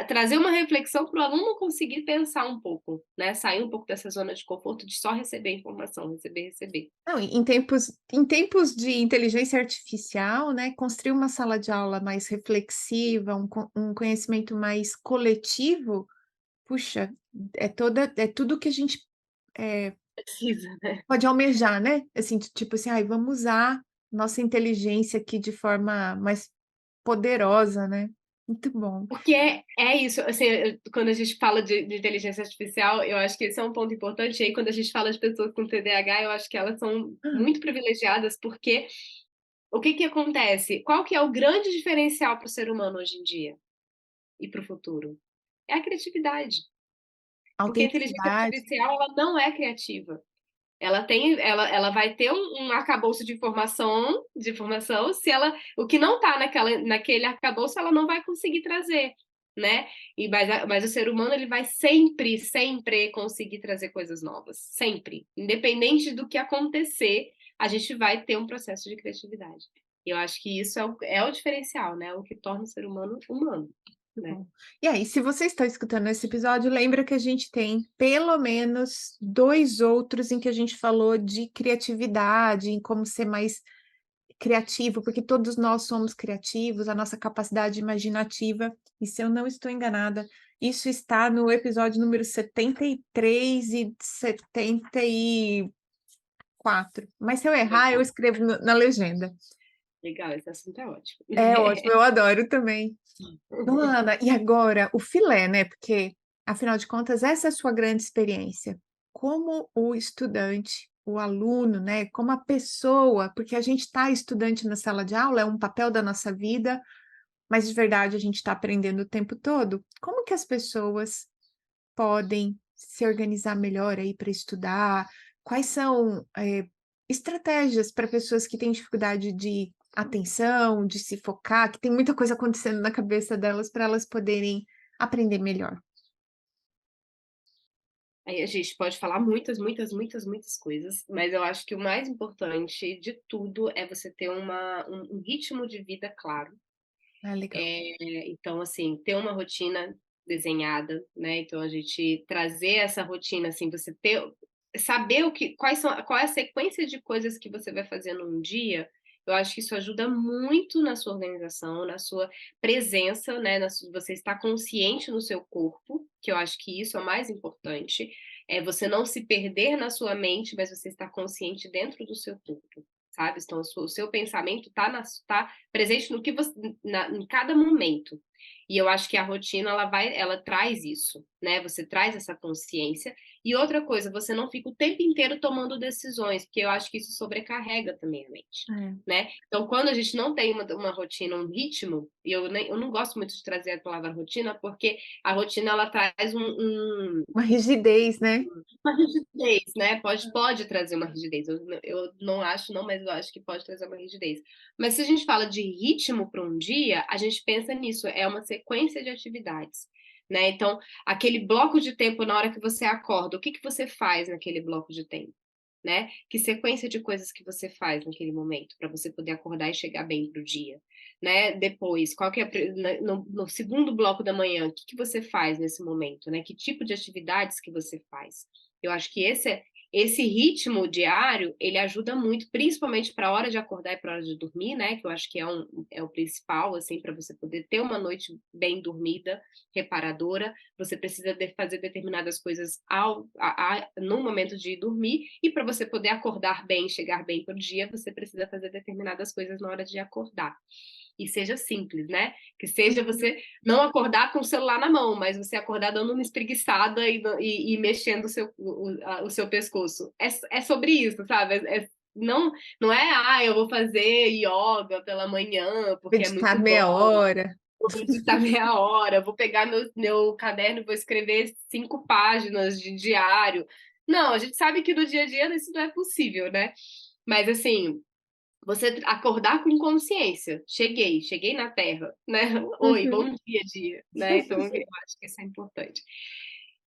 trazer uma reflexão para o aluno conseguir pensar um pouco, né? Sair um pouco dessa zona de conforto de só receber informação, receber, receber. Não, em tempos de inteligência artificial, né, construir uma sala de aula mais reflexiva, um conhecimento mais coletivo, puxa, é tudo que a gente Precisa, né? pode almejar, né? Assim, tipo assim, ai, vamos usar nossa inteligência aqui de forma mais poderosa, né? Muito bom. Porque é isso, assim, quando a gente fala de inteligência artificial, eu acho que esse é um ponto importante. E aí, quando a gente fala de pessoas com TDAH, eu acho que elas são muito privilegiadas, porque o que que acontece? Qual que é o grande diferencial para o ser humano hoje em dia e para o futuro? É a criatividade. Porque a inteligência Autenticidade. artificial, ela não é criativa. Ela vai ter um arcabouço de informação, se ela, o que não está naquele arcabouço, ela não vai conseguir trazer, né? Mas o ser humano, ele vai sempre, sempre conseguir trazer coisas novas, sempre, independente do que acontecer, a gente vai ter um processo de criatividade. E eu acho que isso é o diferencial, né? O que torna o ser humano humano, Muito né? bom. E aí, se você está escutando esse episódio, lembra que a gente tem pelo menos dois outros em que a gente falou de criatividade, em como ser mais criativo, porque todos nós somos criativos, a nossa capacidade imaginativa, e se eu não estou enganada, isso está no episódio número 73 e 74. Mas se eu errar, eu Legal. escrevo na legenda. Legal, esse assunto é ótimo. É ótimo, eu adoro também. Luana, e agora o filé, né? Porque, afinal de contas, essa é a sua grande experiência. Como o estudante, o aluno, né? Como a pessoa, porque a gente está estudante na sala de aula, é um papel da nossa vida, mas de verdade a gente está aprendendo o tempo todo. Como que as pessoas podem se organizar melhor aí para estudar? Quais são, estratégias para pessoas que têm dificuldade de atenção, de se focar, que tem muita coisa acontecendo na cabeça delas para elas poderem aprender melhor? Aí a gente pode falar muitas, muitas, muitas, muitas coisas, mas eu acho que o mais importante de tudo é você ter um ritmo de vida claro. Ah, legal. Então, assim, ter uma rotina desenhada, né? Então a gente trazer essa rotina, assim, você ter, saber qual é a sequência de coisas que você vai fazer num dia. Eu acho que isso ajuda muito na sua organização, na sua presença, né? Você estar consciente no seu corpo, que eu acho que isso é o mais importante. É você não se perder na sua mente, mas você estar consciente dentro do seu corpo, sabe? Então, o seu pensamento tá presente no que você, em cada momento. E eu acho que a rotina ela traz isso, né? Você traz essa consciência. E outra coisa, você não fica o tempo inteiro tomando decisões, porque eu acho que isso sobrecarrega também a mente, É, né? Então, quando a gente não tem uma rotina, um ritmo, e eu não gosto muito de trazer a palavra rotina, porque a rotina ela traz uma rigidez, né? uma rigidez, né? Pode trazer uma rigidez. Eu não acho, não, mas eu acho que pode trazer uma rigidez. Mas se a gente fala de ritmo para um dia, a gente pensa nisso, é uma sequência de atividades. Né? Então, aquele bloco de tempo na hora que você acorda, o que que você faz naquele bloco de tempo? Né? Que sequência de coisas que você faz naquele momento para você poder acordar e chegar bem para o dia, né? Depois, qual que é no segundo bloco da manhã, o que que você faz nesse momento, né? Que tipo de atividades que você faz? Eu acho que esse ritmo diário, ele ajuda muito, principalmente para a hora de acordar e para a hora de dormir, né? Que eu acho que é o principal, assim, para você poder ter uma noite bem dormida, reparadora. Você precisa fazer determinadas coisas no momento de dormir, e para você poder acordar bem, chegar bem para o dia, você precisa fazer determinadas coisas na hora de acordar. E seja simples, né? Que seja você não acordar com o celular na mão, mas você acordar dando uma espreguiçada e mexendo o seu pescoço. É sobre isso, sabe? Não é, eu vou fazer yoga pela manhã, porque é Meditar muito meia bom, hora. vou meditar meia hora, vou pegar meu caderno e vou escrever 5 páginas de diário. Não, a gente sabe que no dia a dia isso não é possível, né? Mas assim, você acordar com consciência. Cheguei na Terra, né? Oi, Uhum. bom dia, né? Então, eu acho que isso é importante.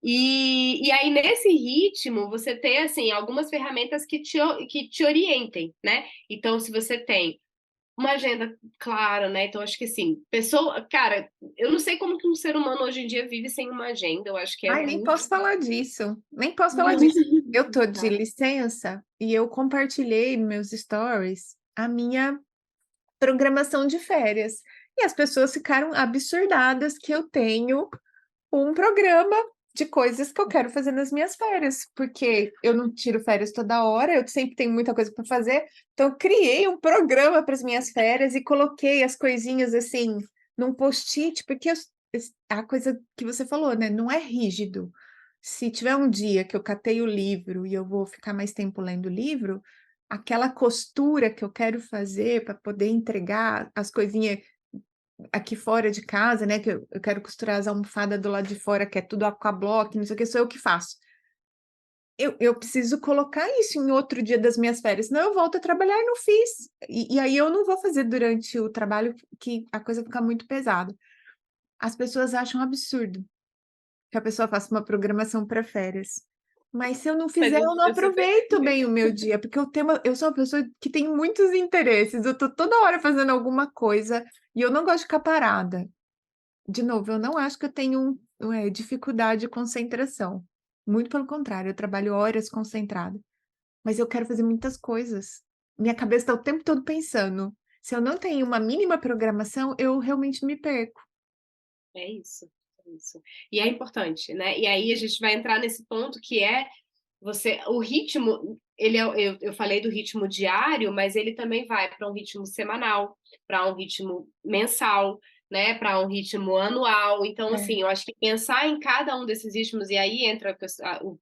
E aí, nesse ritmo, você tem, assim, algumas ferramentas que te orientem, né? Então, se você tem uma agenda clara, né? Então, acho que, assim, cara, eu não sei como que um ser humano hoje em dia vive sem uma agenda, eu acho que é Ai, nem muito... posso falar disso. Nem posso falar disso. Eu tô de Tá. licença e eu compartilhei nos meus stories a minha programação de férias. E as pessoas ficaram absurdadas que eu tenho um programa de coisas que eu quero fazer nas minhas férias, porque eu não tiro férias toda hora, eu sempre tenho muita coisa para fazer. Então, eu criei um programa para as minhas férias e coloquei as coisinhas assim num post-it, porque a coisa que você falou, né? Não é rígido. Se tiver um dia que eu catei o livro e eu vou ficar mais tempo lendo o livro, aquela costura que eu quero fazer para poder entregar as coisinhas aqui fora de casa, né? Que eu quero costurar as almofadas do lado de fora, que é tudo aquablock, não sei o que, sou eu que faço. Eu preciso colocar isso em outro dia das minhas férias, senão eu volto a trabalhar e não fiz. E aí eu não vou fazer durante o trabalho que a coisa fica muito pesada. As pessoas acham absurdo que a pessoa faça uma programação para férias. Mas se eu não Mas fizer, eu não eu super aproveito entendo. bem o meu dia, porque eu sou uma pessoa que tem muitos interesses, eu tô toda hora fazendo alguma coisa e eu não gosto de ficar parada. De novo, eu não acho que eu tenho dificuldade de concentração. Muito pelo contrário, eu trabalho horas concentrada. Mas eu quero fazer muitas coisas. Minha cabeça está o tempo todo pensando. Se eu não tenho uma mínima programação, eu realmente me perco. É isso, é isso. E é importante, né? E aí a gente vai entrar nesse ponto que é o ritmo. eu falei do ritmo diário, mas ele também vai para um ritmo semanal, para um ritmo mensal, né, para um ritmo anual. Então, assim, eu acho que pensar em cada um desses ritmos, e aí entra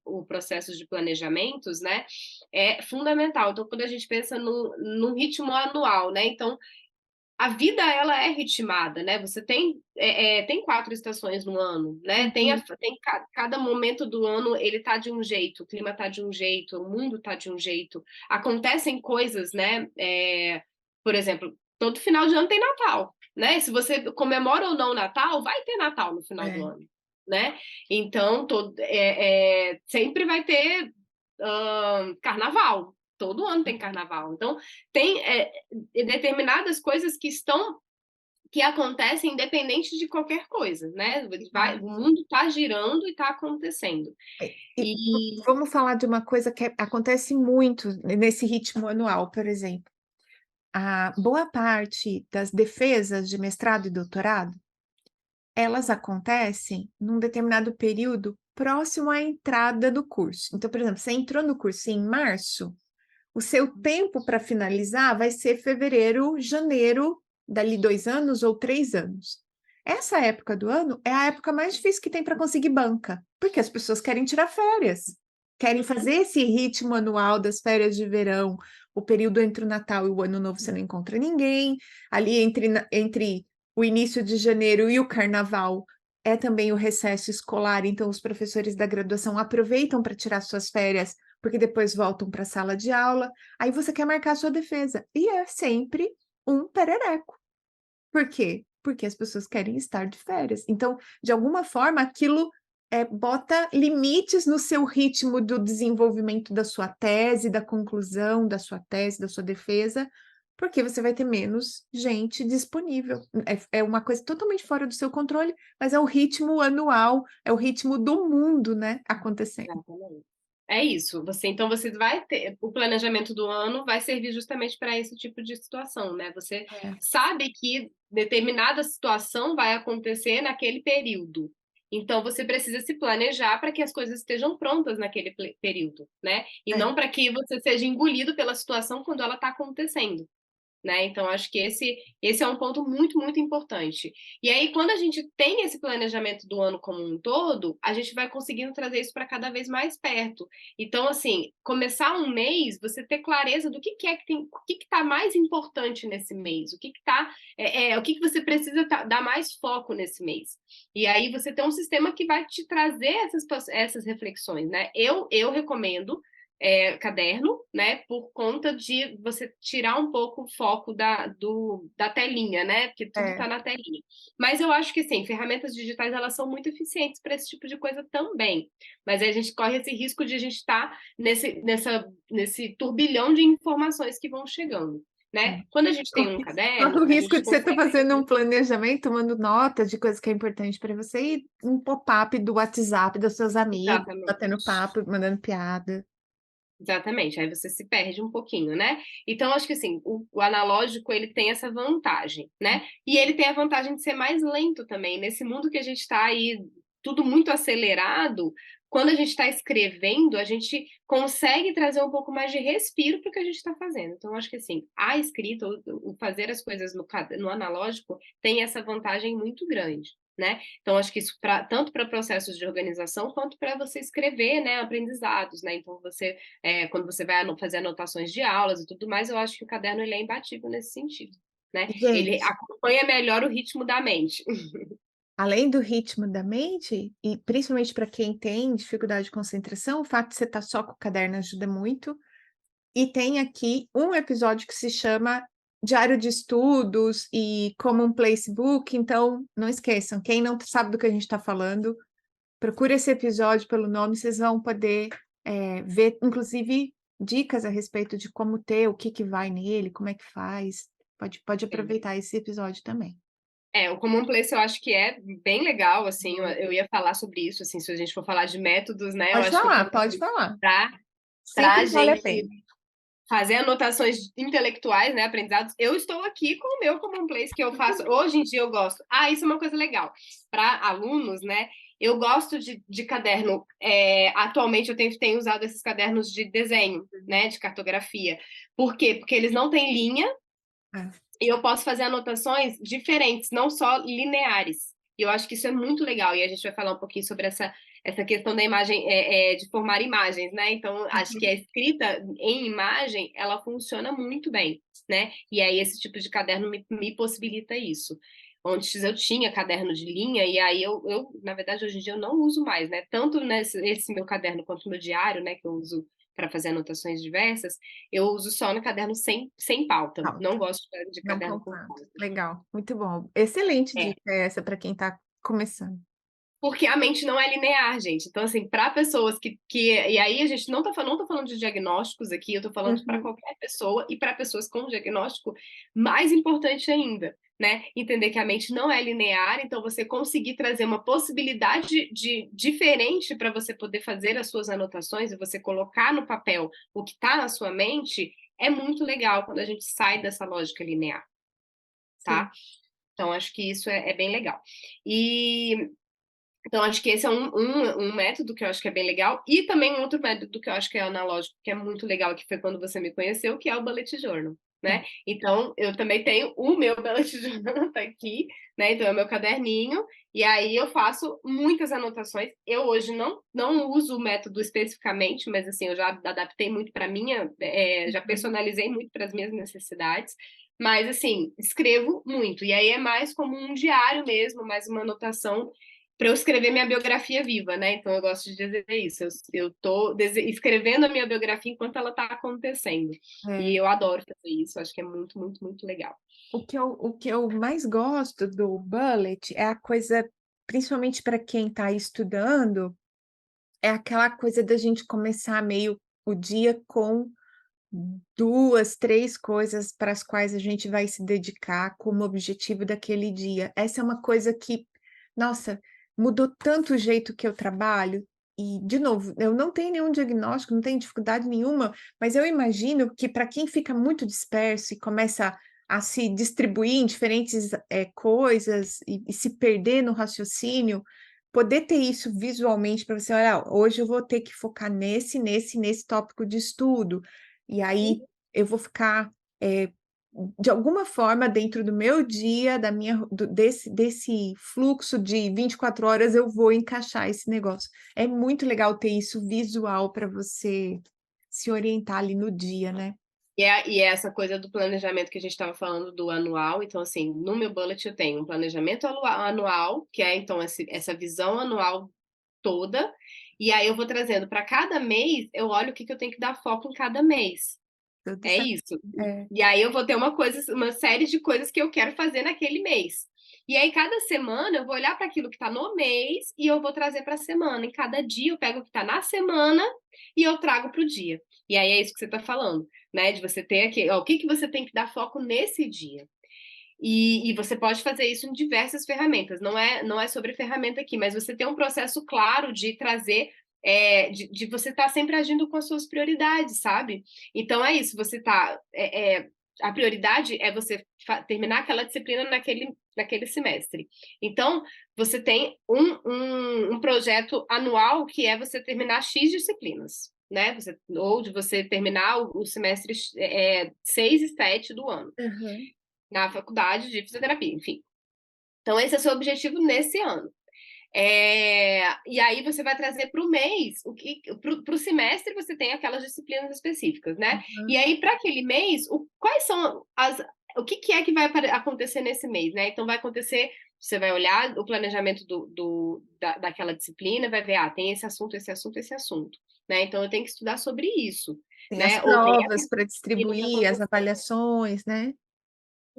o processo de planejamentos, né, é fundamental. Então, quando a gente pensa no ritmo anual, né, então a vida ela é ritmada, né? Você tem 4 estações no ano, né? Cada momento do ano ele tá de um jeito, o clima tá de um jeito, o mundo tá de um jeito. Acontecem coisas, né? Por exemplo, todo final de ano tem Natal, né? Se você comemora ou não o Natal, vai ter Natal no final do ano, né? Então sempre vai ter carnaval. Todo ano tem carnaval. Então, tem determinadas coisas que acontecem independente de qualquer coisa, né? O mundo está girando e está acontecendo. Vamos falar de uma coisa que acontece muito nesse ritmo anual, por exemplo. A boa parte das defesas de mestrado e doutorado, elas acontecem num determinado período próximo à entrada do curso. Então, por exemplo, você entrou no curso em março, o seu tempo para finalizar vai ser fevereiro, janeiro, dali 2 anos ou 3 anos. Essa época do ano é a época mais difícil que tem para conseguir banca, porque as pessoas querem tirar férias, querem fazer esse ritmo anual das férias de verão, o período entre o Natal e o Ano Novo você não encontra ninguém, ali entre o início de janeiro e o Carnaval é também o recesso escolar, então os professores da graduação aproveitam para tirar suas férias porque depois voltam para a sala de aula, aí você quer marcar a sua defesa. E é sempre um perereco. Por quê? Porque as pessoas querem estar de férias. Então, de alguma forma, aquilo bota limites no seu ritmo do desenvolvimento da sua tese, da conclusão da sua tese, da sua defesa, porque você vai ter menos gente disponível. É uma coisa totalmente fora do seu controle, mas é o ritmo anual, é o ritmo do mundo, né, acontecendo. Exatamente. É isso. Então você vai ter o planejamento do ano vai servir justamente para esse tipo de situação, né? Você sabe que determinada situação vai acontecer naquele período. Então você precisa se planejar para que as coisas estejam prontas naquele período, né? E não para que você seja engolido pela situação quando ela está acontecendo. Né? Então, acho que esse é um ponto muito, muito importante. E aí, quando a gente tem esse planejamento do ano como um todo, a gente vai conseguindo trazer isso para cada vez mais perto. Então, assim, começar um mês, você ter clareza do que é que tem, o que está mais importante nesse mês, o que está, o que você precisa dar mais foco nesse mês. E aí você tem um sistema que vai te trazer essas reflexões, né? Eu recomendo caderno, né? Por conta de você tirar um pouco o foco da telinha, né? Porque tudo está na telinha. Mas eu acho que sim, ferramentas digitais elas são muito eficientes para esse tipo de coisa também. Mas aí a gente corre esse risco de a gente estar nesse turbilhão de informações que vão chegando. Né? Quando a gente tem um caderno, o a risco gente de você estar consegue... fazendo um planejamento, tomando nota de coisa que é importante para você e um pop-up do WhatsApp dos seus amigos, batendo papo, mandando piada. Exatamente, aí você se perde um pouquinho, né? Então, acho que assim, o analógico ele tem essa vantagem, né? E ele tem a vantagem de ser mais lento também. Nesse mundo que a gente está aí, tudo muito acelerado, quando a gente está escrevendo, a gente consegue trazer um pouco mais de respiro para o que a gente está fazendo. Então, acho que assim, a escrita, o fazer as coisas no analógico, tem essa vantagem muito grande. Né? Então, acho que isso tanto para processos de organização quanto para você escrever, né, aprendizados, né? Então, quando você vai fazer anotações de aulas e tudo mais, eu acho que o caderno ele é imbatível nesse sentido, né? Ele Gente, acompanha melhor o ritmo da mente. além do ritmo da mente, e principalmente para quem tem dificuldade de concentração, o fato de você estar só com o caderno ajuda muito. E tem aqui um episódio que se chama Diário de Estudos e Common Place Book, então não esqueçam, quem não sabe do que a gente está falando, procure esse episódio pelo nome, vocês vão poder ver, inclusive, dicas a respeito de como ter, o que vai nele, como é que faz. Pode aproveitar esse episódio também. O Common Place eu acho que é bem legal, assim, eu ia falar sobre isso, assim, se a gente for falar de métodos, né, eu Pode acho que o falar, Common pode Place falar. pra Sempre vale a gente pena. fazer anotações intelectuais, né, aprendizados. Eu estou aqui com o meu Common Place que eu faço, hoje em dia eu gosto. Isso é uma coisa legal. Para alunos, né, Eu gosto de caderno. Atualmente eu tenho usado esses cadernos de desenho, né? De cartografia. Por quê? Porque eles não têm linha É, e eu posso fazer anotações diferentes, não só lineares. E eu acho que isso é muito legal. E a gente vai falar um pouquinho sobre essa questão da imagem, de formar imagens, né? Então, acho que a escrita em imagem, ela funciona muito bem, né? E aí esse tipo de caderno me possibilita isso. Antes eu tinha caderno de linha, e aí na verdade, hoje em dia eu não uso mais, né? Tanto esse meu caderno quanto o meu diário, né? Que eu uso para fazer anotações diversas, eu uso só no caderno sem pauta. Não pauta, gosto de não caderno com pautado. pauta. Legal, muito bom. Excelente É. dica essa para quem está começando. Porque a mente não é linear, gente. Então, assim, para pessoas E aí a gente não tô falando de diagnósticos aqui, eu tô falando para Uhum. qualquer pessoa e para pessoas com diagnóstico, mais importante ainda, né? Entender que a mente não é linear, então você conseguir trazer uma possibilidade de diferente para você poder fazer as suas anotações e você colocar no papel o que está na sua mente, é muito legal quando a gente sai dessa lógica linear, Sim. tá? Então, acho que isso é bem legal. E então, acho que esse é um método que eu acho que é bem legal. E também um outro método que eu acho que é analógico, que é muito legal, que foi quando você me conheceu, que é o Bullet Journal, né? Então, eu também tenho o meu Bullet Journal, tá aqui, né? Então, é o meu caderninho. E aí, eu faço muitas anotações. Eu hoje não uso o método especificamente, mas assim, eu já adaptei muito para minha, já Uhum. personalizei muito para as minhas necessidades. Mas, assim, escrevo muito. E aí é mais como um diário mesmo, mais uma anotação para eu escrever minha biografia viva, né? Então eu gosto de dizer isso. Eu tô escrevendo a minha biografia enquanto ela está acontecendo. E É. eu adoro fazer isso. Acho que é muito, muito, muito legal. O que eu mais gosto do bullet é a coisa, principalmente para quem está estudando, é aquela coisa da gente começar meio o dia com 2, 3 coisas para as quais a gente vai se dedicar como objetivo daquele dia. Essa é uma coisa que, nossa, mudou tanto o jeito que eu trabalho. E, de novo, eu não tenho nenhum diagnóstico, não tenho dificuldade nenhuma, mas eu imagino que para quem fica muito disperso e começa a se distribuir em diferentes coisas e se perder no raciocínio, poder ter isso visualmente para você, olha, hoje eu vou ter que focar nesse tópico de estudo. E aí eu vou ficar, de alguma forma, dentro do meu dia, da minha desse fluxo de 24 horas, eu vou encaixar esse negócio. É muito legal ter isso visual para você se orientar ali no dia, né. E é essa coisa do planejamento que a gente estava falando do anual. Então, assim, no meu bullet eu tenho um planejamento anual, que é então essa visão anual toda. E aí eu vou trazendo para cada mês, eu olho o que eu tenho que dar foco em cada mês. Tudo É certo. isso. É. E aí eu vou ter uma série de coisas que eu quero fazer naquele mês. E aí, cada semana, eu vou olhar para aquilo que está no mês e eu vou trazer para a semana. Em cada dia, eu pego o que está na semana e eu trago para o dia. E aí é isso que você está falando, né? De você ter aqui, ó, o que você tem que dar foco nesse dia. E você pode fazer isso em diversas ferramentas. Não é sobre ferramenta aqui, mas você tem um processo claro de trazer, de você estar sempre agindo com as suas prioridades, sabe? Então é isso, você tá. A prioridade é você terminar aquela disciplina naquele semestre. Então, você tem um projeto anual que é você terminar X disciplinas. Né? Ou de você terminar o semestre 6 e 7 do ano Aham. na faculdade de fisioterapia, enfim. Então, esse é o seu objetivo nesse ano. E aí você vai trazer para o mês, para o semestre você tem aquelas disciplinas específicas, né? E Aham. aí, para aquele mês, quais são o que é que vai acontecer nesse mês, né? Então vai acontecer, você vai olhar o planejamento daquela disciplina, vai ver, tem esse assunto, esse assunto, esse assunto. Né? Então eu tenho que estudar sobre isso, Tem as né? Ou tem provas para aquilo que distribuir, as aconteceu. avaliações, né.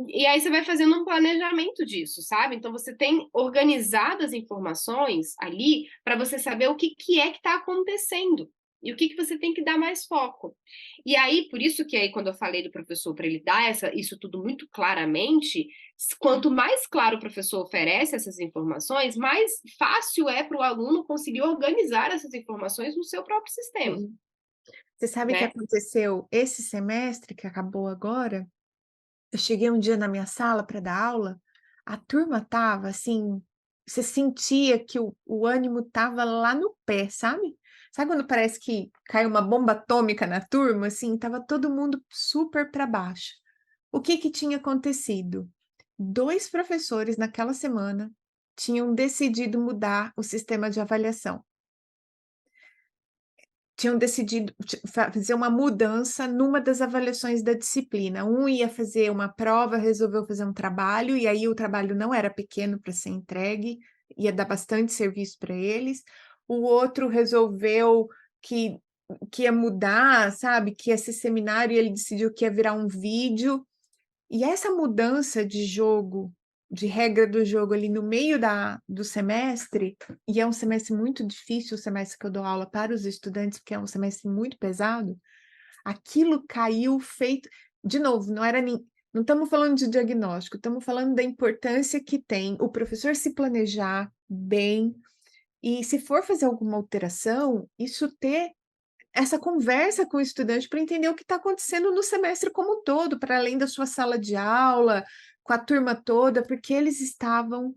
E aí você vai fazendo um planejamento disso, sabe? Então você tem organizado as informações ali para você saber o que é que está acontecendo e o que você tem que dar mais foco. E aí, por isso que aí quando eu falei do professor para ele dar isso tudo muito claramente, quanto mais claro o professor oferece essas informações, mais fácil é para o aluno conseguir organizar essas informações no seu próprio sistema, Sim. Você sabe o que né? aconteceu esse semestre que acabou agora? Eu cheguei um dia na minha sala para dar aula, a turma estava assim, você sentia que o ânimo estava lá no pé, sabe? Sabe quando parece que cai uma bomba atômica na turma, assim? Tava todo mundo super para baixo. O que que tinha acontecido? Dois professores naquela semana tinham decidido mudar o sistema de avaliação. Tinham decidido fazer uma mudança numa das avaliações da disciplina. Um ia fazer uma prova, resolveu fazer um trabalho, e aí o trabalho não era pequeno para ser entregue, ia dar bastante serviço para eles. O outro resolveu que, que ia mudar, sabe? Que ia ser seminário, e ele decidiu que ia virar um vídeo. E essa mudança de jogo, de regra do jogo ali no meio do semestre, e é um semestre muito difícil, o semestre que eu dou aula para os estudantes, porque é um semestre muito pesado, aquilo caiu feito. De novo, não estamos falando de diagnóstico, estamos falando da importância que tem o professor se planejar bem, e se for fazer alguma alteração, isso ter essa conversa com o estudante para entender o que está acontecendo no semestre como um todo, para além da sua sala de aula, com a turma toda, porque eles estavam,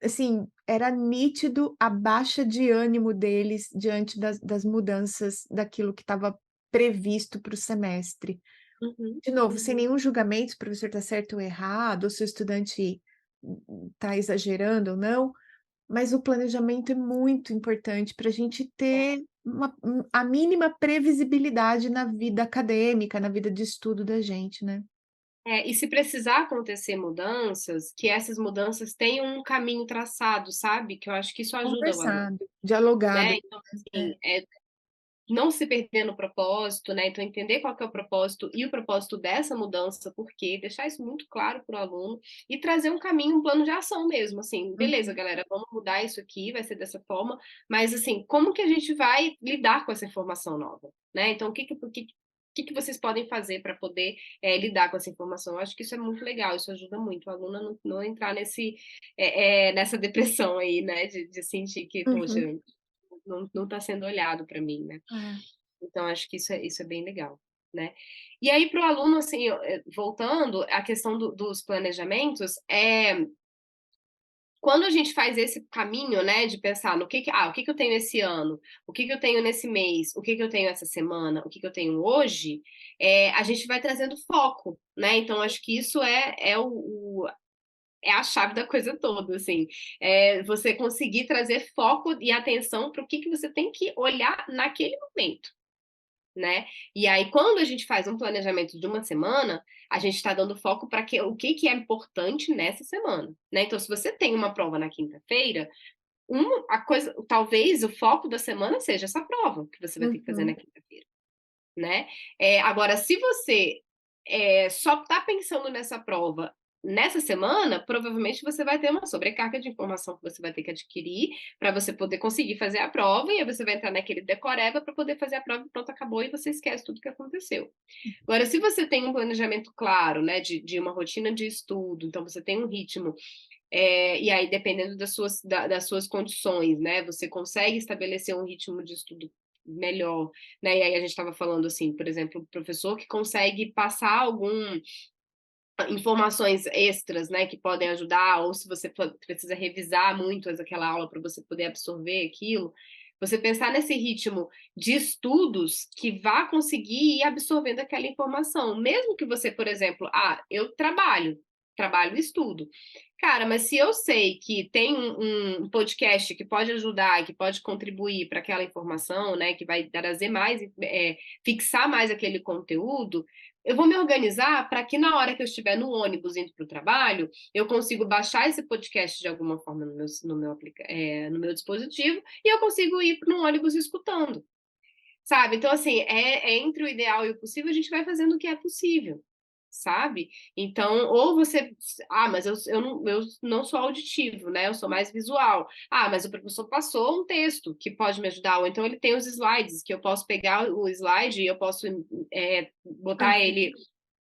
assim, era nítido a baixa de ânimo deles diante das mudanças daquilo que estava previsto para o semestre. Uhum, De novo, sem uhum. nenhum julgamento, se o professor está certo ou errado, ou se o estudante está exagerando ou não, mas o planejamento é muito importante para a gente ter a mínima previsibilidade na vida acadêmica, na vida de estudo da gente, né? E se precisar acontecer mudanças, que essas mudanças tenham um caminho traçado, sabe? Que eu acho que isso ajuda o aluno, Conversado, dialogado, né? Então, né? assim, não se perder no propósito, né? Então, entender qual que é o propósito e o propósito dessa mudança, por quê, deixar isso muito claro para o aluno e trazer um caminho, um plano de ação mesmo, assim, beleza, Uhum, galera, vamos mudar isso aqui, vai ser dessa forma, mas, assim, como que a gente vai lidar com essa informação nova, né? Então, o que vocês podem fazer para poder lidar com essa informação? Eu acho que isso é muito legal, isso ajuda muito o aluno a não entrar nessa depressão aí, né? De sentir que, poxa, uhum, não está sendo olhado para mim, né? é, Então, acho que isso é bem legal, né? E aí, para o aluno, assim, voltando à questão dos planejamentos, quando a gente faz esse caminho, né, de pensar o que que eu tenho esse ano, o que que eu tenho nesse mês, o que que eu tenho essa semana, o que que eu tenho hoje, a gente vai trazendo foco, né? Então, acho que isso é a chave da coisa toda, assim, você conseguir trazer foco e atenção para o que que você tem que olhar naquele momento, né? E aí, quando a gente faz um planejamento de uma semana, a gente está dando foco para o que, que é importante nessa semana, né? Então, se você tem uma prova na quinta-feira, a coisa, talvez o foco da semana seja essa prova que você vai ter que fazer na uhum, quinta-feira, né? Agora, se você só está pensando nessa prova nessa semana, provavelmente você vai ter uma sobrecarga de informação que você vai ter que adquirir para você poder conseguir fazer a prova, e aí você vai entrar naquele decoreba para poder fazer a prova e pronto, acabou, e você esquece tudo que aconteceu. Agora, se você tem um planejamento claro, né, de uma rotina de estudo, então você tem um ritmo, e aí, dependendo das suas condições, né, você consegue estabelecer um ritmo de estudo melhor, né? E aí a gente estava falando assim, por exemplo, o professor que consegue passar algum informações extras, né, que podem ajudar, ou se você precisa revisar muito aquela aula para você poder absorver aquilo, você pensar nesse ritmo de estudos que vá conseguir ir absorvendo aquela informação, mesmo que você, por exemplo, eu trabalho e estudo. Cara, mas se eu sei que tem um podcast que pode ajudar, que pode contribuir para aquela informação, né, que vai trazer mais, fixar mais aquele conteúdo, eu vou me organizar para que na hora que eu estiver no ônibus indo para o trabalho, eu consigo baixar esse podcast de alguma forma no meu dispositivo e eu consigo ir no ônibus escutando, sabe? Então, assim, entre o ideal e o possível, a gente vai fazendo o que é possível, sabe? Então, ou você. Mas eu não sou auditivo, né? Eu sou mais visual. Mas o professor passou um texto que pode me ajudar, ou então ele tem os slides, que eu posso pegar o slide e eu posso botar uhum, ele,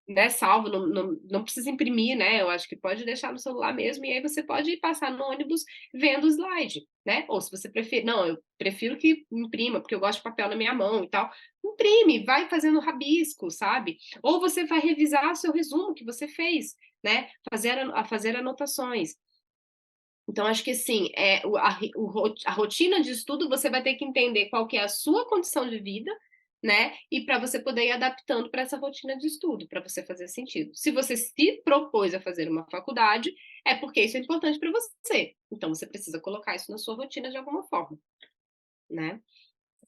né, salvo, não precisa imprimir, né? Eu acho que pode deixar no celular mesmo, e aí você pode passar no ônibus vendo o slide, né? Ou se você prefere, não, eu prefiro que imprima, porque eu gosto de papel na minha mão e tal. Imprime, vai fazendo rabisco, sabe? Ou você vai revisar o seu resumo que você fez, né? Fazer anotações. Então, acho que assim, a rotina de estudo, você vai ter que entender qual que é a sua condição de vida, né? E para você poder ir adaptando para essa rotina de estudo, para você fazer sentido. Se você se propôs a fazer uma faculdade, é porque isso é importante para você. Então, você precisa colocar isso na sua rotina de alguma forma, né?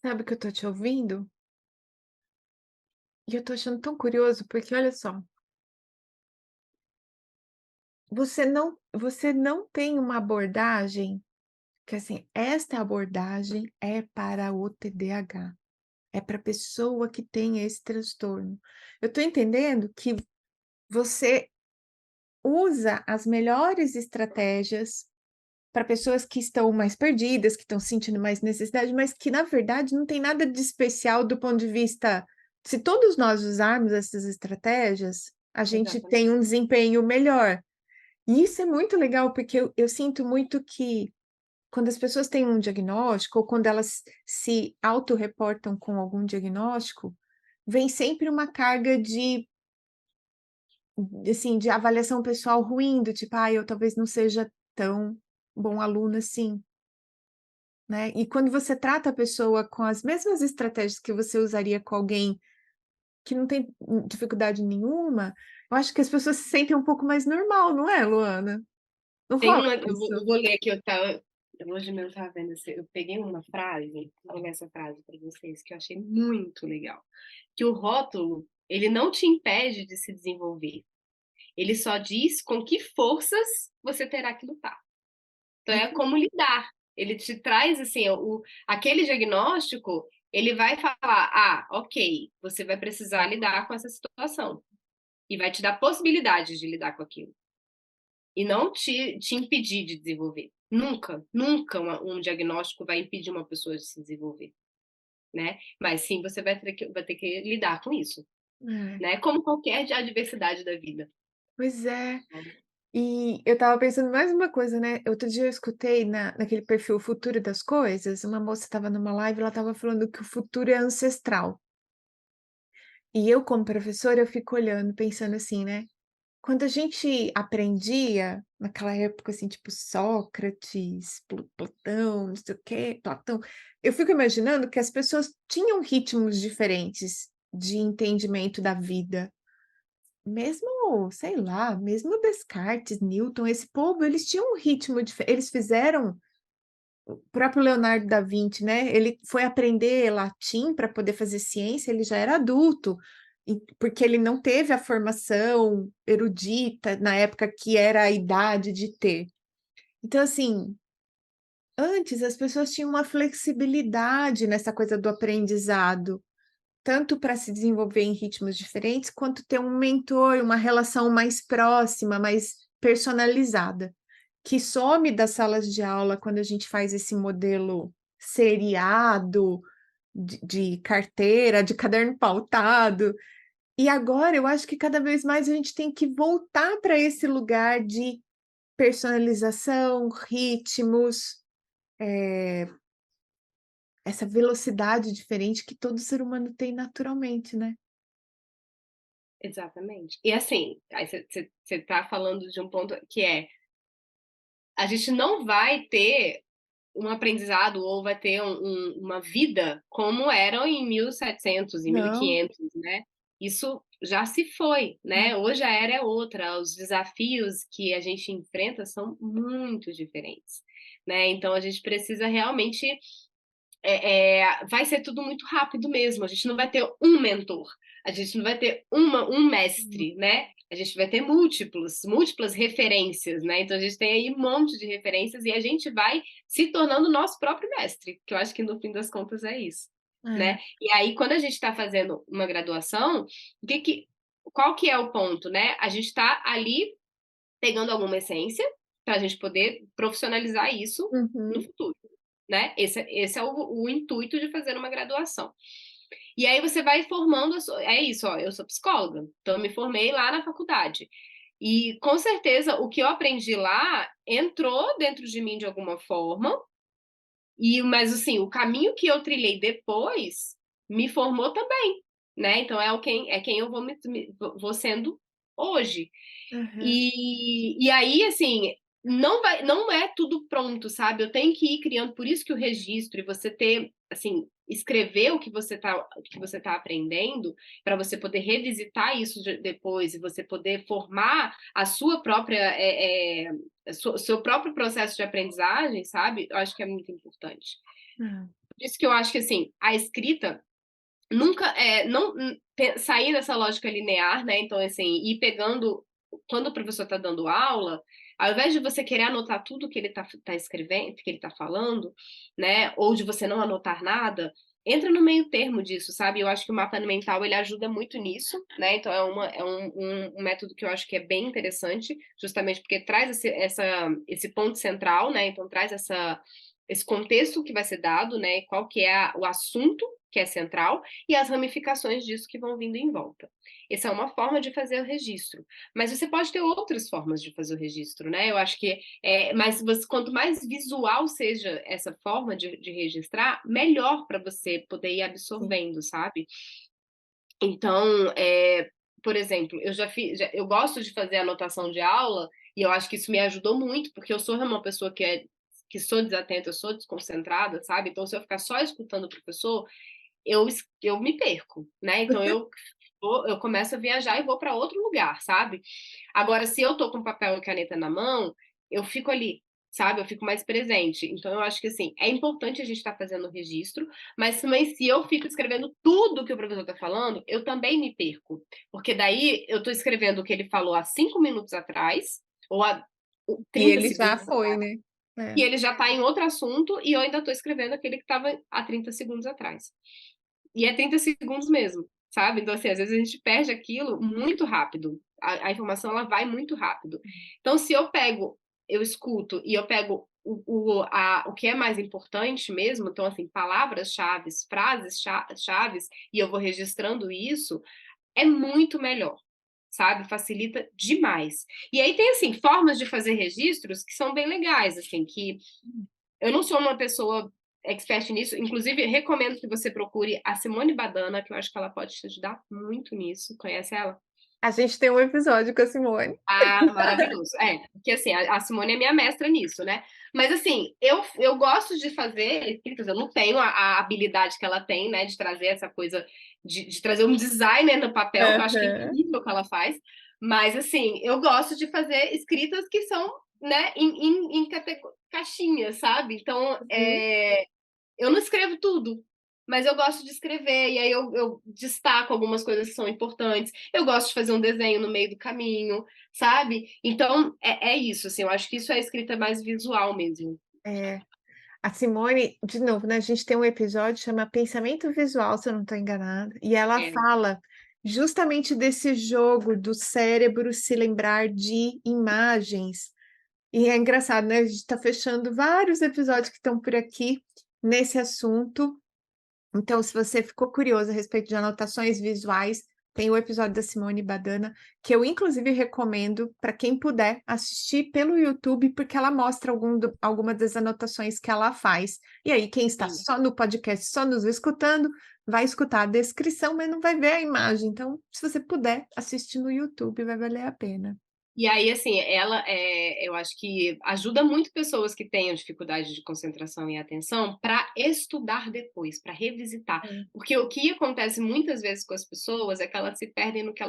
Sabe que eu tô te ouvindo? E eu tô achando tão curioso, porque olha só, você não tem uma abordagem que, assim, esta abordagem é para o TDAH, é para pessoa que tem esse transtorno. Eu tô entendendo que você usa as melhores estratégias para pessoas que estão mais perdidas, que estão sentindo mais necessidade, mas que na verdade não tem nada de especial do ponto de vista, se todos nós usarmos essas estratégias, a gente tem Exatamente. um desempenho melhor. E isso é muito legal, porque eu sinto muito que quando as pessoas têm um diagnóstico ou quando elas se autorreportam com algum diagnóstico, vem sempre uma carga de, assim, de avaliação pessoal ruim, do tipo: "Ai, eu talvez não seja tão bom aluno assim", né. E quando você trata a pessoa com as mesmas estratégias que você usaria com alguém que não tem, dificuldade nenhuma, eu acho que as pessoas se sentem um pouco mais normal, não é, Luana? Não Tem rola uma, eu isso? vou, eu vou ler aqui, hoje mesmo eu estava vendo, eu peguei uma frase, vou ler essa frase para vocês, que eu achei muito legal. Que o rótulo, ele não te impede de se desenvolver. Ele só diz com que forças você terá que lutar. Então É é como lidar. Ele te traz assim, aquele diagnóstico, ele vai falar: "Ah, ok, você vai precisar lidar com essa situação". E vai te dar possibilidades de lidar com aquilo. E não te impedir de desenvolver. Nunca, nunca um diagnóstico vai impedir uma pessoa de se desenvolver, né? Mas sim, você vai ter que lidar com isso, é. né? Como qualquer adversidade da vida. Pois é. Né? E eu estava pensando mais uma coisa, né, outro dia eu escutei naquele perfil O Futuro das Coisas, uma moça estava numa live, ela estava falando que o futuro é ancestral. E eu como professora, eu fico olhando, pensando assim, né, quando a gente aprendia, naquela época, assim, tipo Sócrates, Platão, não sei o quê, Platão, eu fico imaginando que as pessoas tinham ritmos diferentes de entendimento da vida. Mesmo, sei lá, mesmo Descartes, Newton, esse povo, eles tinham um ritmo eles fizeram o próprio Leonardo da Vinci, né, ele foi aprender latim para poder fazer ciência, ele já era adulto, porque ele não teve a formação erudita na época que era a idade de ter. Então, assim, antes as pessoas tinham uma flexibilidade nessa coisa do aprendizado. Tanto para se desenvolver em ritmos diferentes, quanto ter um mentor, uma relação mais próxima, mais personalizada, que some das salas de aula quando a gente faz esse modelo seriado, de carteira, de caderno pautado. E agora eu acho que cada vez mais a gente tem que voltar para esse lugar de personalização, ritmos, essa velocidade diferente que todo ser humano tem naturalmente, né? Exatamente. E assim, aí você tá falando de um ponto que é, a gente não vai ter um aprendizado ou vai ter uma vida como eram em 1700 e Não. 1500, né? Isso já se foi, né? Hoje a era é outra, os desafios que a gente enfrenta são muito diferentes, né? Então a gente precisa realmente, vai ser tudo muito rápido mesmo. A gente não vai ter um mentor, a gente não vai ter um Hum. mestre, né? A gente vai ter múltiplas referências, né? Então a gente tem aí um monte de referências e a gente vai se tornando nosso próprio mestre, que eu acho que no fim das contas é isso, É. né? E aí quando a gente está fazendo uma graduação, qual que é o ponto, né? A gente está ali pegando alguma essência para a gente poder profissionalizar isso no Uhum. futuro, né? Esse é o intuito de fazer uma graduação. E aí você vai formando, é isso, ó, eu sou psicóloga, então eu me formei lá na faculdade. E com certeza o que eu aprendi lá entrou dentro de mim de alguma forma, mas assim, o caminho que eu trilhei depois me formou também, né? Então é quem eu vou sendo hoje. Aham. E aí, assim, não é tudo pronto, sabe? Eu tenho que ir criando, por isso que o registro e você ter, assim, escrever o que você tá aprendendo, para você poder revisitar isso depois e você poder formar a sua própria, seu próprio processo de aprendizagem, sabe? Eu acho que é muito importante. Ah, Por isso que eu acho que, assim, a escrita nunca não sair dessa lógica linear, né? Então, assim, ir pegando quando o professor está dando aula, ao invés de você querer anotar tudo que ele tá escrevendo, que ele está falando, né? Ou de você não anotar nada, entra no meio termo disso, sabe? Eu acho que o mapa mental ele ajuda muito nisso, né? Então é um método que eu acho que é bem interessante, justamente porque traz esse ponto central, né? Então traz esse contexto que vai ser dado, né? Qual que é o assunto que é central, e as ramificações disso que vão vindo em volta. Essa é uma forma de fazer o registro. Mas você pode ter outras formas de fazer o registro, né? Eu acho que mas quanto mais visual seja essa forma de registrar, melhor para você poder ir sim. absorvendo, sabe? Então, por exemplo, eu gosto de fazer anotação de aula, e eu acho que isso me ajudou muito, porque eu sou uma pessoa que sou desatenta, eu sou desconcentrada, sabe? Então, se eu ficar só escutando o professor, eu me perco, né? Então eu começo a viajar e vou para outro lugar, sabe? Agora, se eu tô com papel e caneta na mão, eu fico ali, sabe? Eu fico mais presente. Então, eu acho que assim, é importante a gente estar fazendo o registro, mas também se eu fico escrevendo tudo que o professor está falando, eu também me perco. Porque daí eu tô escrevendo o que ele falou há 5 minutos atrás, ou há E 30 ele já segundos foi, atrás, né? e É. ele já está em outro assunto, e eu ainda estou escrevendo aquele que estava há 30 segundos atrás. E é 30 segundos mesmo, sabe? Então, assim, às vezes a gente perde aquilo muito rápido. A informação, ela vai muito rápido. Então, se eu escuto e eu pego o que é mais importante mesmo, então, assim, palavras-chave, frases-chaves, e eu vou registrando isso, é muito melhor, sabe? Facilita demais. E aí tem, assim, formas de fazer registros que são bem legais, assim, que eu não sou uma pessoa expert nisso, inclusive recomendo que você procure a Simone Badana, que eu acho que ela pode te ajudar muito nisso. Conhece ela? A gente tem um episódio com a Simone. Ah, maravilhoso. Porque assim, a Simone é minha mestra nisso, né? Mas assim, eu gosto de fazer escritas, eu não tenho a habilidade que ela tem, né, de trazer essa coisa, de trazer um designer no papel, que eu acho que é Aham. incrível o que ela faz. Mas assim, eu gosto de fazer escritas que são, né, em caixinhas, sabe? Então, Uhum. eu não escrevo tudo, mas eu gosto de escrever, e aí eu destaco algumas coisas que são importantes. Eu gosto de fazer um desenho no meio do caminho, sabe? Então, é isso, assim, eu acho que isso é a escrita mais visual mesmo. É. A Simone, de novo, né, a gente tem um episódio que chama Pensamento Visual, se eu não estou enganada, e ela É, fala justamente desse jogo do cérebro se lembrar de imagens. E é engraçado, né? A gente está fechando vários episódios que estão por aqui nesse assunto. Então, se você ficou curioso a respeito de anotações visuais, tem o episódio da Simone Badana, que eu inclusive recomendo para quem puder assistir pelo YouTube, porque ela mostra algumas das anotações que ela faz. E aí, quem está sim. só no podcast, só nos escutando, vai escutar a descrição, mas não vai ver a imagem. Então, se você puder assistir no YouTube, vai valer a pena. E aí, assim, eu acho que ajuda muito pessoas que tenham dificuldade de concentração e atenção para estudar depois, para revisitar. É. Porque o que acontece muitas vezes com as pessoas é que elas se perdem no que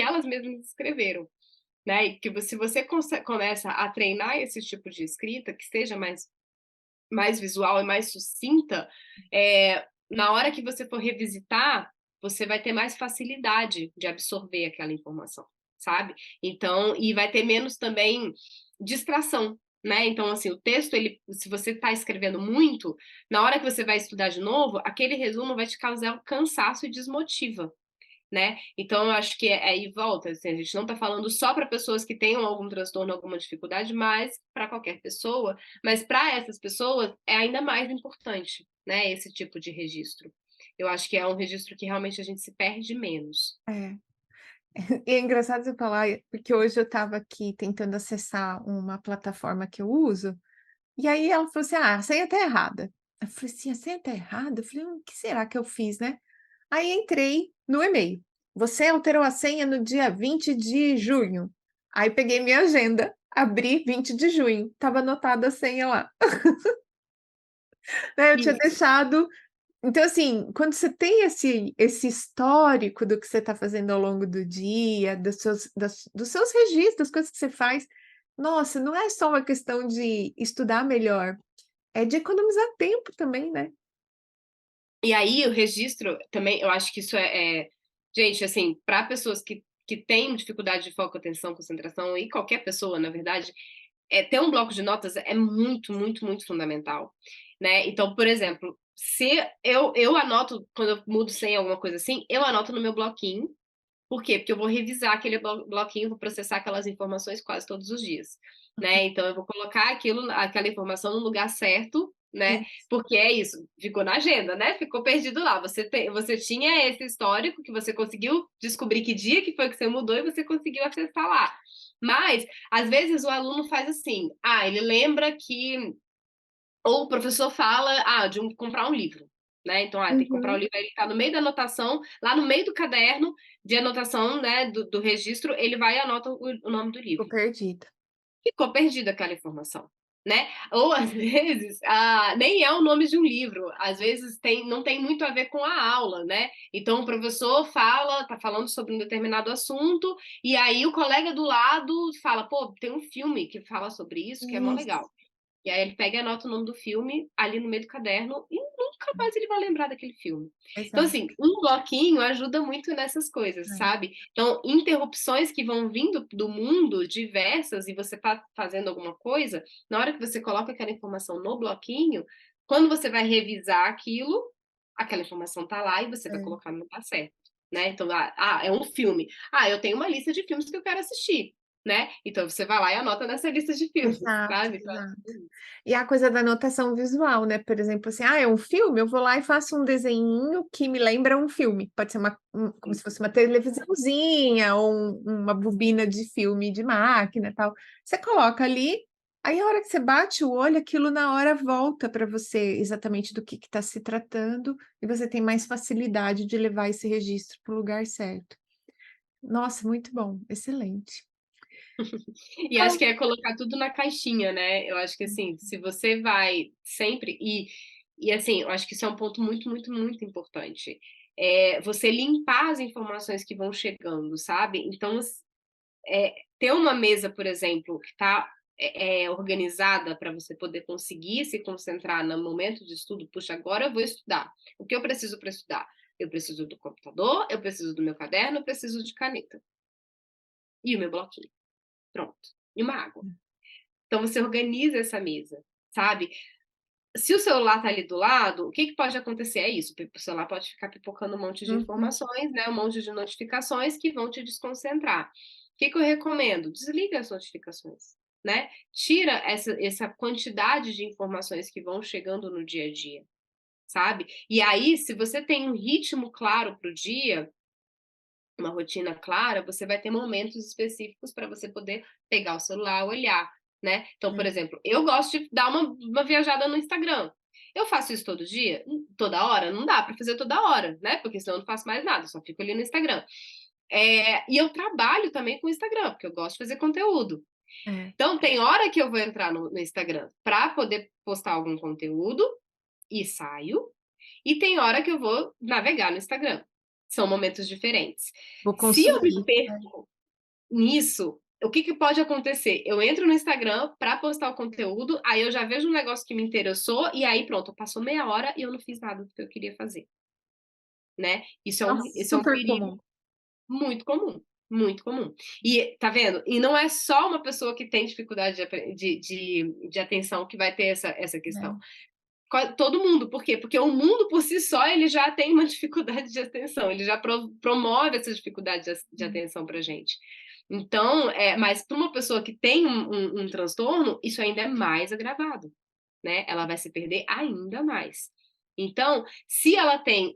elas mesmas escreveram. Né? E que se você começa a treinar esse tipo de escrita, que seja mais visual e mais sucinta, na hora que você for revisitar, você vai ter mais facilidade de absorver aquela informação, sabe? Então, e vai ter menos também distração, né? Então, assim, o texto, se você está escrevendo muito, na hora que você vai estudar de novo, aquele resumo vai te causar cansaço e desmotiva, né? Então, eu acho que aí volta, assim, a gente não está falando só para pessoas que tenham algum transtorno, alguma dificuldade, mas para qualquer pessoa. Mas para essas pessoas é ainda mais importante, né? Esse tipo de registro. Eu acho que é um registro que realmente a gente se perde menos. É. E é engraçado você falar, porque hoje eu estava aqui tentando acessar uma plataforma que eu uso, e aí ela falou assim: "Ah, a senha tá errada". Eu falei assim: "A senha tá errada?" Eu falei: O que será que eu fiz, né?". Aí entrei no e-mail. "Você alterou a senha no dia 20 de junho". Aí peguei minha agenda Abri 20 de junho, estava anotada a senha lá, né, eu tinha Isso. deixado. Então, assim, quando você tem esse histórico do que você está fazendo ao longo do dia, dos seus registros, das coisas que você faz, nossa, não é só uma questão de estudar melhor, é de economizar tempo também, né. E aí o registro também, eu acho que isso gente, assim, para pessoas que têm dificuldade de foco, atenção, concentração, e qualquer pessoa, na verdade, ter um bloco de notas é muito, muito, muito fundamental, né. Então, por exemplo, se eu anoto quando eu mudo senha, alguma coisa assim, eu anoto no meu bloquinho. Por quê? Porque eu vou revisar aquele bloquinho, vou processar aquelas informações quase todos os dias, né. Então eu vou colocar aquela informação no lugar certo, né, Isso, porque é isso, ficou na agenda, né, ficou perdido lá. Você tinha esse histórico que você conseguiu descobrir que dia que foi que você mudou e você conseguiu acessar lá. Mas, às vezes, o aluno faz assim, ele lembra que ou o professor fala, de comprar um livro, né, então, tem que comprar o uhum. livro, aí ele tá no meio da anotação, lá no meio do caderno de anotação, né, do registro, ele vai e anota o nome do Ficou livro. perdida. Ficou perdida aquela informação, né. Ou às vezes, nem é o nome de um livro, às vezes não tem muito a ver com a aula, né. Então o professor tá falando sobre um determinado assunto, e aí o colega do lado fala: "Pô, tem um filme que fala sobre isso que é mó Isso, legal". E aí ele pega e anota o nome do filme ali no meio do caderno e nunca mais ele vai lembrar daquele filme. Então, exato, assim, um bloquinho ajuda muito nessas coisas, é. sabe? Então, interrupções que vão vindo do mundo diversas e você tá fazendo alguma coisa, na hora que você coloca aquela informação no bloquinho, quando você vai revisar aquilo, aquela informação tá lá e você vai É. colocar no lugar certo, né? Então, é um filme. Eu tenho uma lista de filmes que eu quero assistir, né? Então você vai lá e anota nessa lista de filmes, Exato, sabe? Então, exato. E a coisa da anotação visual, né, por exemplo, assim, é um filme, eu vou lá e faço um desenhinho que me lembra um filme, pode ser como se fosse uma televisãozinha ou uma bobina de filme de máquina, tal. Você coloca ali, aí a hora que você bate o olho, aquilo na hora volta para você exatamente do que está se tratando, e você tem mais facilidade de levar esse registro para o lugar certo. Nossa, muito bom, excelente. E acho que é colocar tudo na caixinha, né. Eu acho que, assim, se você vai sempre assim, eu acho que isso é um ponto muito, muito, muito importante, você limpar as informações que vão chegando, sabe. Então, ter uma mesa, por exemplo, que tá, organizada para você poder conseguir se concentrar no momento de estudo. "Puxa, agora eu vou estudar. O que eu preciso para estudar? Eu preciso do computador, eu preciso do meu caderno, eu preciso de caneta e o meu bloquinho". Pronto. E uma água. Então você organiza essa mesa, sabe. Se o celular tá ali do lado, o que que pode acontecer? É isso, o celular pode ficar pipocando um monte de Uhum. informações, né, um monte de notificações que vão te desconcentrar. O que que eu recomendo? Desliga as notificações, né. Tira essa quantidade de informações que vão chegando no dia a dia, sabe. E aí, se você tem um ritmo claro para o dia, uma rotina clara, você vai ter momentos específicos para você poder pegar o celular, olhar, né. Então, por É. exemplo, eu gosto de dar uma viajada no Instagram. Eu faço isso todo dia? Toda hora? Não dá para fazer toda hora, né, porque senão eu não faço mais nada, só fico ali no Instagram. E eu trabalho também com o Instagram, porque eu gosto de fazer conteúdo. É. Então tem hora que eu vou entrar no Instagram para poder postar algum conteúdo e saio, e tem hora que eu vou navegar no Instagram. São momentos diferentes. Vou Se eu me consumir. perco nisso, o que que pode acontecer? Eu entro no Instagram para postar o conteúdo, aí eu já vejo um negócio que me interessou, e aí pronto, passou meia hora e eu não fiz nada do que eu queria fazer, né. Nossa, Isso é um super perigo comum. muito comum, muito comum. E tá vendo? E não é só uma pessoa que tem dificuldade de atenção que vai ter essa questão. É. Todo mundo, por quê? Porque o mundo por si só ele já tem uma dificuldade de atenção, ele já promove essa dificuldade de Hum. atenção para gente. Então, mas para uma pessoa que tem um transtorno, isso ainda é mais agravado, né? Ela vai se perder ainda mais. Então, se ela tem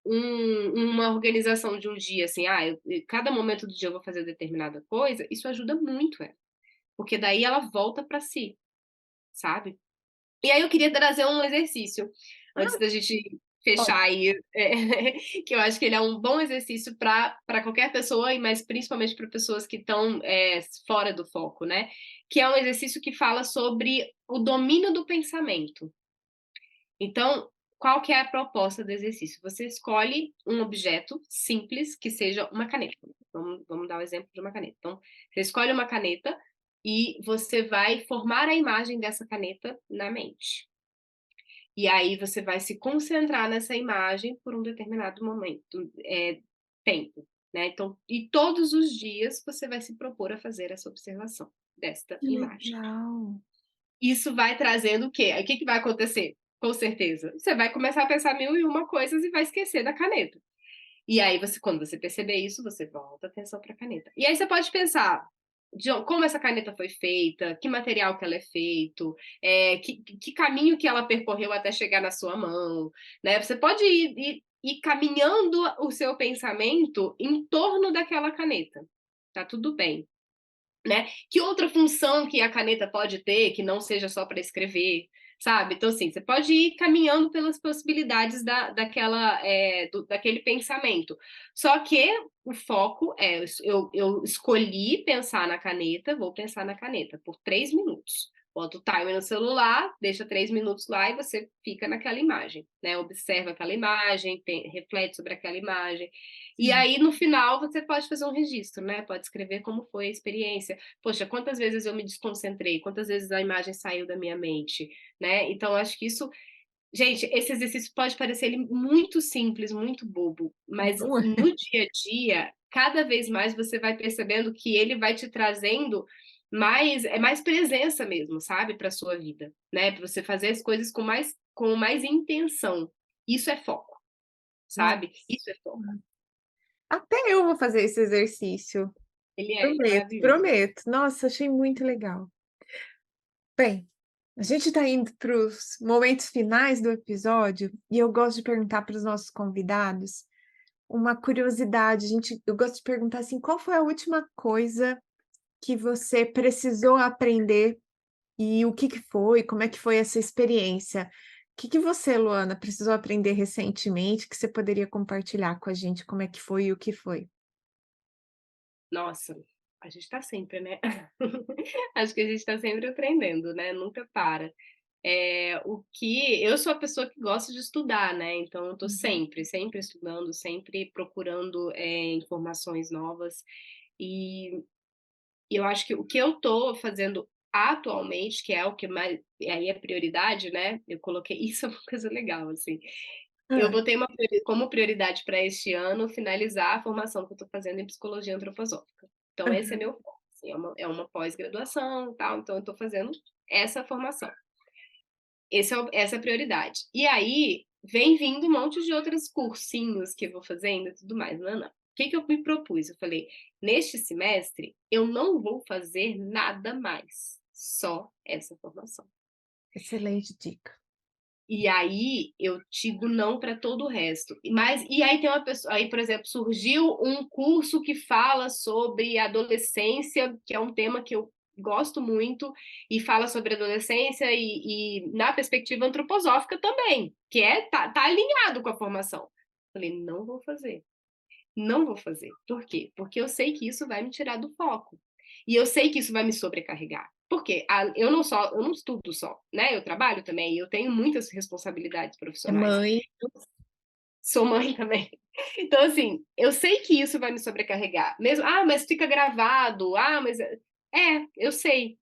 uma organização de um dia, assim, cada momento do dia eu vou fazer determinada coisa, isso ajuda muito ela, porque daí ela volta para si, sabe? E aí eu queria trazer um exercício, antes Ah, da gente fechar aí, que eu acho que ele é um bom exercício para qualquer pessoa, mas principalmente para pessoas que estão fora do foco, né? Que é um exercício que fala sobre o domínio do pensamento. Então, qual que é a proposta do exercício? Você escolhe um objeto simples, que seja uma caneta. Vamos dar o exemplo de uma caneta. Então, você escolhe uma caneta e você vai formar a imagem dessa caneta na mente. E aí você vai se concentrar nessa imagem por um determinado momento, tempo, né? Então, e todos os dias você vai se propor a fazer essa observação desta Que imagem. legal. Isso vai trazendo o quê? O que que vai acontecer? Com certeza, você vai começar a pensar mil e uma coisas e vai esquecer da caneta. E aí, quando você perceber isso, você volta a atenção para a caneta. E aí você pode pensar como essa caneta foi feita, que material que ela é feito, que caminho que ela percorreu até chegar na sua mão, né? Você pode ir caminhando o seu pensamento em torno daquela caneta. Tá tudo bem. Né? Que outra função que a caneta pode ter, que não seja só para escrever, sabe? Então, assim, você pode ir caminhando pelas possibilidades daquele pensamento. Só que o foco é, eu escolhi pensar na caneta, vou pensar na caneta por 3 minutos. Bota o timer no celular, deixa 3 minutos lá e você fica naquela imagem, né? Observa aquela imagem, reflete sobre aquela imagem. E Sim. aí, no final, você pode fazer um registro, né? Pode escrever como foi a experiência. Poxa, quantas vezes eu me desconcentrei, quantas vezes a imagem saiu da minha mente, né? Então, acho que isso. Gente, esse exercício pode parecer muito simples, muito bobo, mas Não é? no dia a dia, cada vez mais você vai percebendo que ele vai te trazendo mais presença mesmo, sabe, para sua vida, né? Para você fazer as coisas com mais intenção. Isso é foco, sabe? Nossa. Isso é foco. Até eu vou fazer esse exercício. Ele é Prometo, maravilhoso. prometo. Nossa, achei muito legal. Bem, a gente está indo para os momentos finais do episódio e eu gosto de perguntar para os nossos convidados uma curiosidade. Eu gosto de perguntar assim, qual foi a última coisa que você precisou aprender e o que que foi? Como é que foi essa experiência? O que que você, Luana, precisou aprender recentemente que você poderia compartilhar com a gente? Como é que foi e o que foi? Nossa, a gente está sempre, né? Acho que a gente está sempre aprendendo, né? Nunca para. O que eu sou a pessoa que gosta de estudar, né? Então eu estou Uhum. sempre estudando, sempre procurando informações novas. E, e eu acho que o que eu estou fazendo atualmente, que é o que mais aí é prioridade, né? Eu coloquei isso é uma coisa legal, assim. Eu Hã. botei como prioridade para este ano finalizar a formação que eu estou fazendo em psicologia antroposófica. Então, esse é Aham. meu foco. Assim, é uma pós-graduação, tal, então eu estou fazendo essa formação. Essa é a prioridade. E aí, vem vindo um monte de outros cursinhos que eu vou fazendo e tudo mais. Não, não. O que eu me propus? Eu falei, neste semestre, eu não vou fazer nada mais, só essa formação. Excelente dica. E aí eu digo não para todo o resto. E aí tem uma pessoa, aí, por exemplo, surgiu um curso que fala sobre adolescência, que é um tema que eu gosto muito, e fala sobre adolescência e na perspectiva antroposófica também, que tá alinhado com a formação. Falei, não vou fazer. Não vou fazer. Por quê? Porque eu sei que isso vai me tirar do foco. E eu sei que isso vai me sobrecarregar. Por quê? Eu não estudo só, né? Eu trabalho também, e eu tenho muitas responsabilidades É profissionais. mãe. Eu sou mãe também. Então, assim, eu sei que isso vai me sobrecarregar. Mesmo, mas fica gravado. Mas eu sei.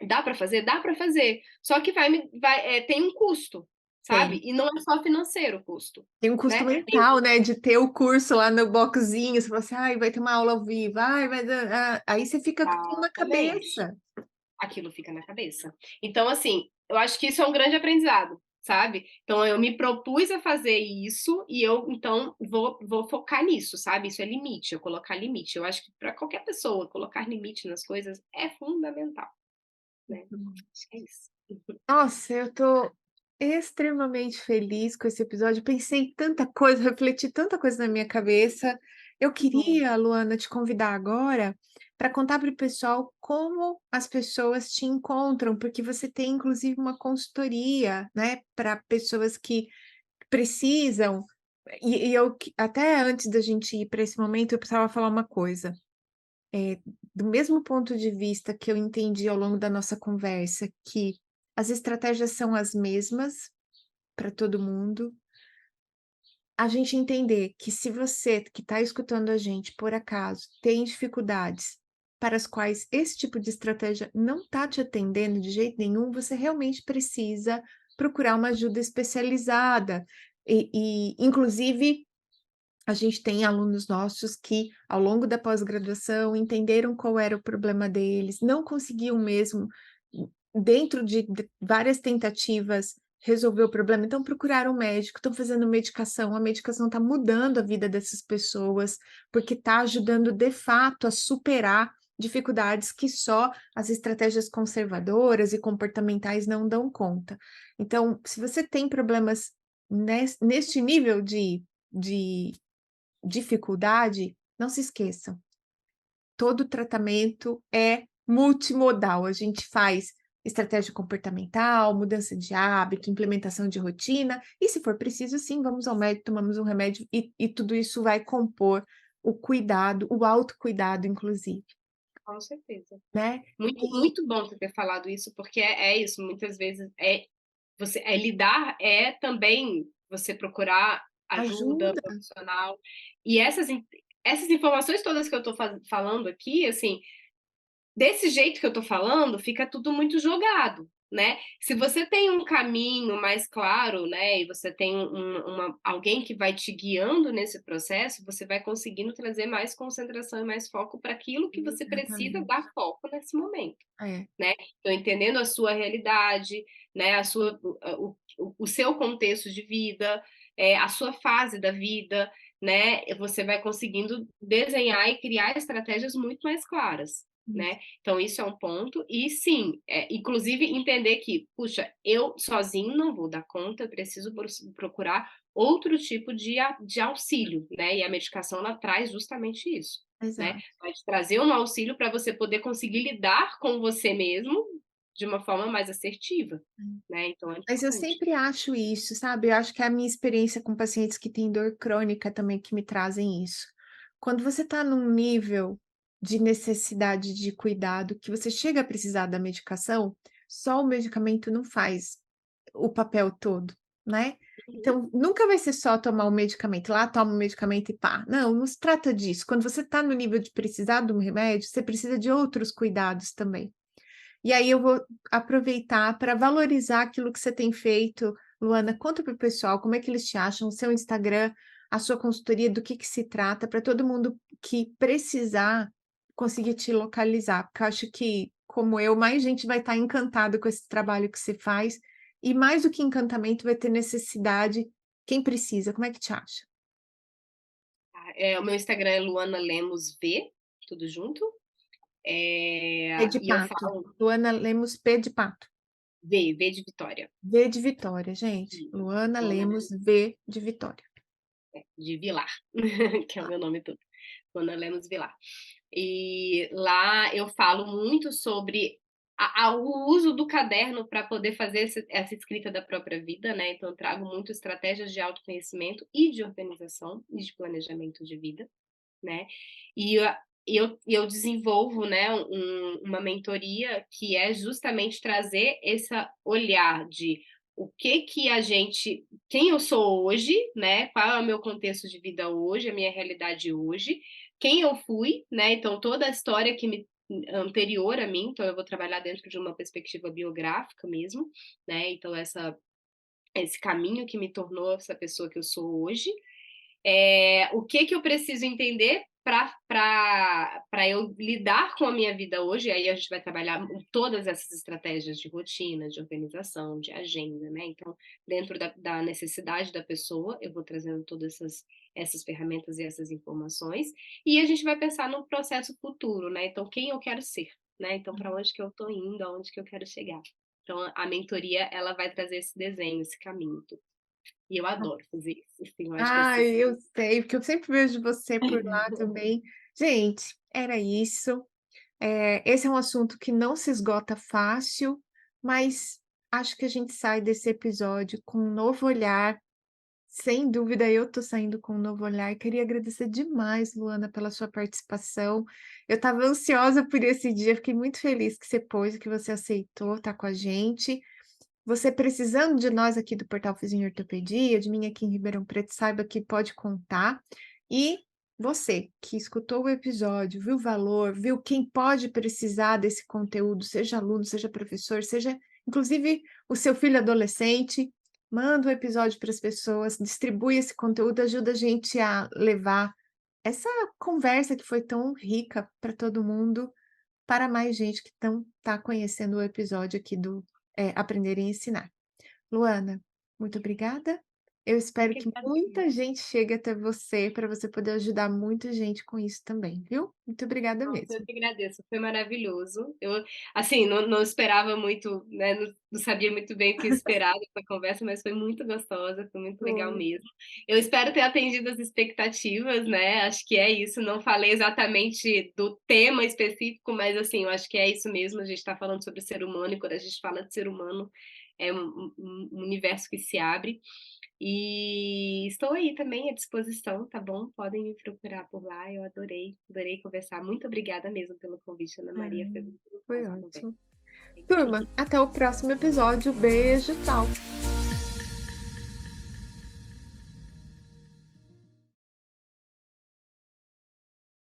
Dá para fazer? Dá para fazer. Só que tem um custo, sabe? Tem. E não é só financeiro o custo, Tem um custo né? mental, né, de ter o curso lá no boxzinho, você fala assim: "Ai, vai ter uma aula ao vivo, ai, vai dar", aí você fica com aquilo na Exatamente. cabeça. Aquilo fica na cabeça. Então, assim, eu acho que isso é um grande aprendizado, sabe? Então, eu me propus a fazer isso e eu, então, vou focar nisso, sabe? Isso é limite, eu colocar limite. Eu acho que para qualquer pessoa, colocar limite nas coisas é fundamental, né? Acho que é isso. Nossa, eu tô extremamente feliz com esse episódio, pensei tanta coisa, refleti tanta coisa na minha cabeça. Eu Que bom. queria, Luana, te convidar agora para contar para o pessoal como as pessoas te encontram, porque você tem inclusive uma consultoria, né, para pessoas que precisam, e eu até antes da gente ir para esse momento, eu precisava falar uma coisa. Do mesmo ponto de vista que eu entendi ao longo da nossa conversa, que as estratégias são as mesmas para todo mundo, a gente entender que se você que está escutando a gente, por acaso, tem dificuldades para as quais esse tipo de estratégia não está te atendendo de jeito nenhum, você realmente precisa procurar uma ajuda especializada. Inclusive, a gente tem alunos nossos que, ao longo da pós-graduação, entenderam qual era o problema deles, não conseguiam mesmo, dentro de várias tentativas, resolver o problema, então procuraram um médico, estão fazendo medicação, a medicação está mudando a vida dessas pessoas, porque está ajudando de fato a superar dificuldades que só as estratégias conservadoras e comportamentais não dão conta. Então, se você tem problemas neste nível de dificuldade, não se esqueçam, todo tratamento é multimodal. A gente faz estratégia comportamental, mudança de hábito, implementação de rotina, e se for preciso, sim, vamos ao médico, tomamos um remédio e tudo isso vai compor o cuidado, o autocuidado, inclusive, Com certeza. né? Muito, E muito bom você ter falado isso, porque é isso, muitas vezes lidar é também você procurar ajuda ajuda, profissional. E essas informações todas que eu estou falando aqui, assim, desse jeito que eu tô falando, fica tudo muito jogado, né? Se você tem um caminho mais claro, né, e você tem alguém que vai te guiando nesse processo, você vai conseguindo trazer mais concentração e mais foco para aquilo que você precisa exatamente. dar foco nesse momento, É, né? Então, entendendo a sua realidade, né, o seu contexto de vida, a sua fase da vida, né, você vai conseguindo desenhar e criar estratégias muito mais claras, isso, né? Então, isso é um ponto. E sim, inclusive entender que, puxa, eu sozinho não vou dar conta, eu preciso procurar outro tipo de auxílio, né? E a medicação ela traz justamente isso, né? exato. Vai te trazer um auxílio para você poder conseguir lidar com você mesmo de uma forma mais assertiva, né? Então é Mas eu importante. sempre acho isso, sabe, eu acho que é a minha experiência com pacientes que têm dor crônica também que me trazem isso. Quando você está num nível de necessidade de cuidado, que você chega a precisar da medicação, só o medicamento não faz o papel todo, né. Uhum. Então, nunca vai ser só tomar o medicamento, lá toma o medicamento e pá, não, não se trata disso. Quando você está no nível de precisar de um remédio, você precisa de outros cuidados também. E aí eu vou aproveitar para valorizar aquilo que você tem feito. Luana, conta para o pessoal como é que eles te acham, o seu Instagram, a sua consultoria, do que se trata, para todo mundo que precisar conseguir te localizar, porque eu acho que, como eu, mais gente vai estar encantado com esse trabalho que você faz, e mais do que encantamento, vai ter necessidade. Quem precisa, como é que te acha? Tá? O meu Instagram é Luana Lemos V, tudo junto. P de E eu pato. falo Luana Lemos, P de pato. V de Vitória. V de Vitória, gente. Isso. Luana Luana Lemos, Lemos, V de Vitória. de Vilar, que é o meu nome todo. Luana Lemos Vilar. E lá eu falo muito sobre o uso do caderno para poder fazer essa escrita da própria vida, né? Então, eu trago muito estratégias de autoconhecimento e de organização e de planejamento de vida, né? E eu desenvolvo, né, uma mentoria que é justamente trazer esse olhar de o que que a gente, quem eu sou hoje, né? Qual é o meu contexto de vida hoje, a minha realidade hoje, quem eu fui, né? Então toda a história que me anterior a mim, então eu vou trabalhar dentro de uma perspectiva biográfica mesmo, né? Então esse caminho que me tornou essa pessoa que eu sou hoje, o que que eu preciso entender para eu lidar com a minha vida hoje, aí a gente vai trabalhar todas essas estratégias de rotina, de organização, de agenda, né? Então, dentro da necessidade da pessoa, eu vou trazendo todas essas ferramentas e essas informações, e a gente vai pensar no processo futuro, né? Então, quem eu quero ser, né? Então, para onde que eu estou indo, aonde que eu quero chegar. Então, a mentoria, ela vai trazer esse desenho, esse caminho. E eu adoro fazer isso, assim, eu acho que Ai, essas eu sei, porque eu sempre vejo você por lá também. Gente, era isso. Esse é um assunto que não se esgota fácil, mas acho que a gente sai desse episódio com um novo olhar Sem dúvida, eu tô saindo com um novo olhar. Queria agradecer demais, Luana, pela sua participação. Eu estava ansiosa por esse dia, fiquei muito feliz que você pôde, que você aceitou estar com a gente. Você precisando de nós aqui do Portal Fizinho Ortopedia, de mim aqui em Ribeirão Preto, saiba que pode contar. E você que escutou o episódio, viu o valor, viu quem pode precisar desse conteúdo, seja aluno, seja professor, seja inclusive o seu filho adolescente, manda o episódio para as pessoas, distribui esse conteúdo, ajuda a gente a levar essa conversa que foi tão rica para todo mundo, para mais gente que não está conhecendo o episódio aqui do Aprender e Ensinar. Luana, muito obrigada. Eu Eu espero que que agradeço. muita gente chegue até você, para você poder ajudar muita gente com isso também, viu? Muito obrigada Nossa, eu mesmo. que agradeço, foi maravilhoso. Eu, assim, não esperava muito, né, não sabia muito bem o que esperar dessa conversa, mas foi muito gostosa, foi muito legal Foi. mesmo. Eu espero ter atendido as expectativas, né, acho que é isso, não falei exatamente do tema específico, mas, assim, eu acho que é isso mesmo, a gente está falando sobre o ser humano e quando a gente fala de ser humano, é um universo que se abre. E estou aí também à disposição, tá bom? Podem me procurar por lá, eu adorei conversar. Muito obrigada mesmo pelo convite, Ana Maria, foi Ai, muito foi gostosa a conversa. ótimo. Turma, até o próximo episódio. Beijo, tchau.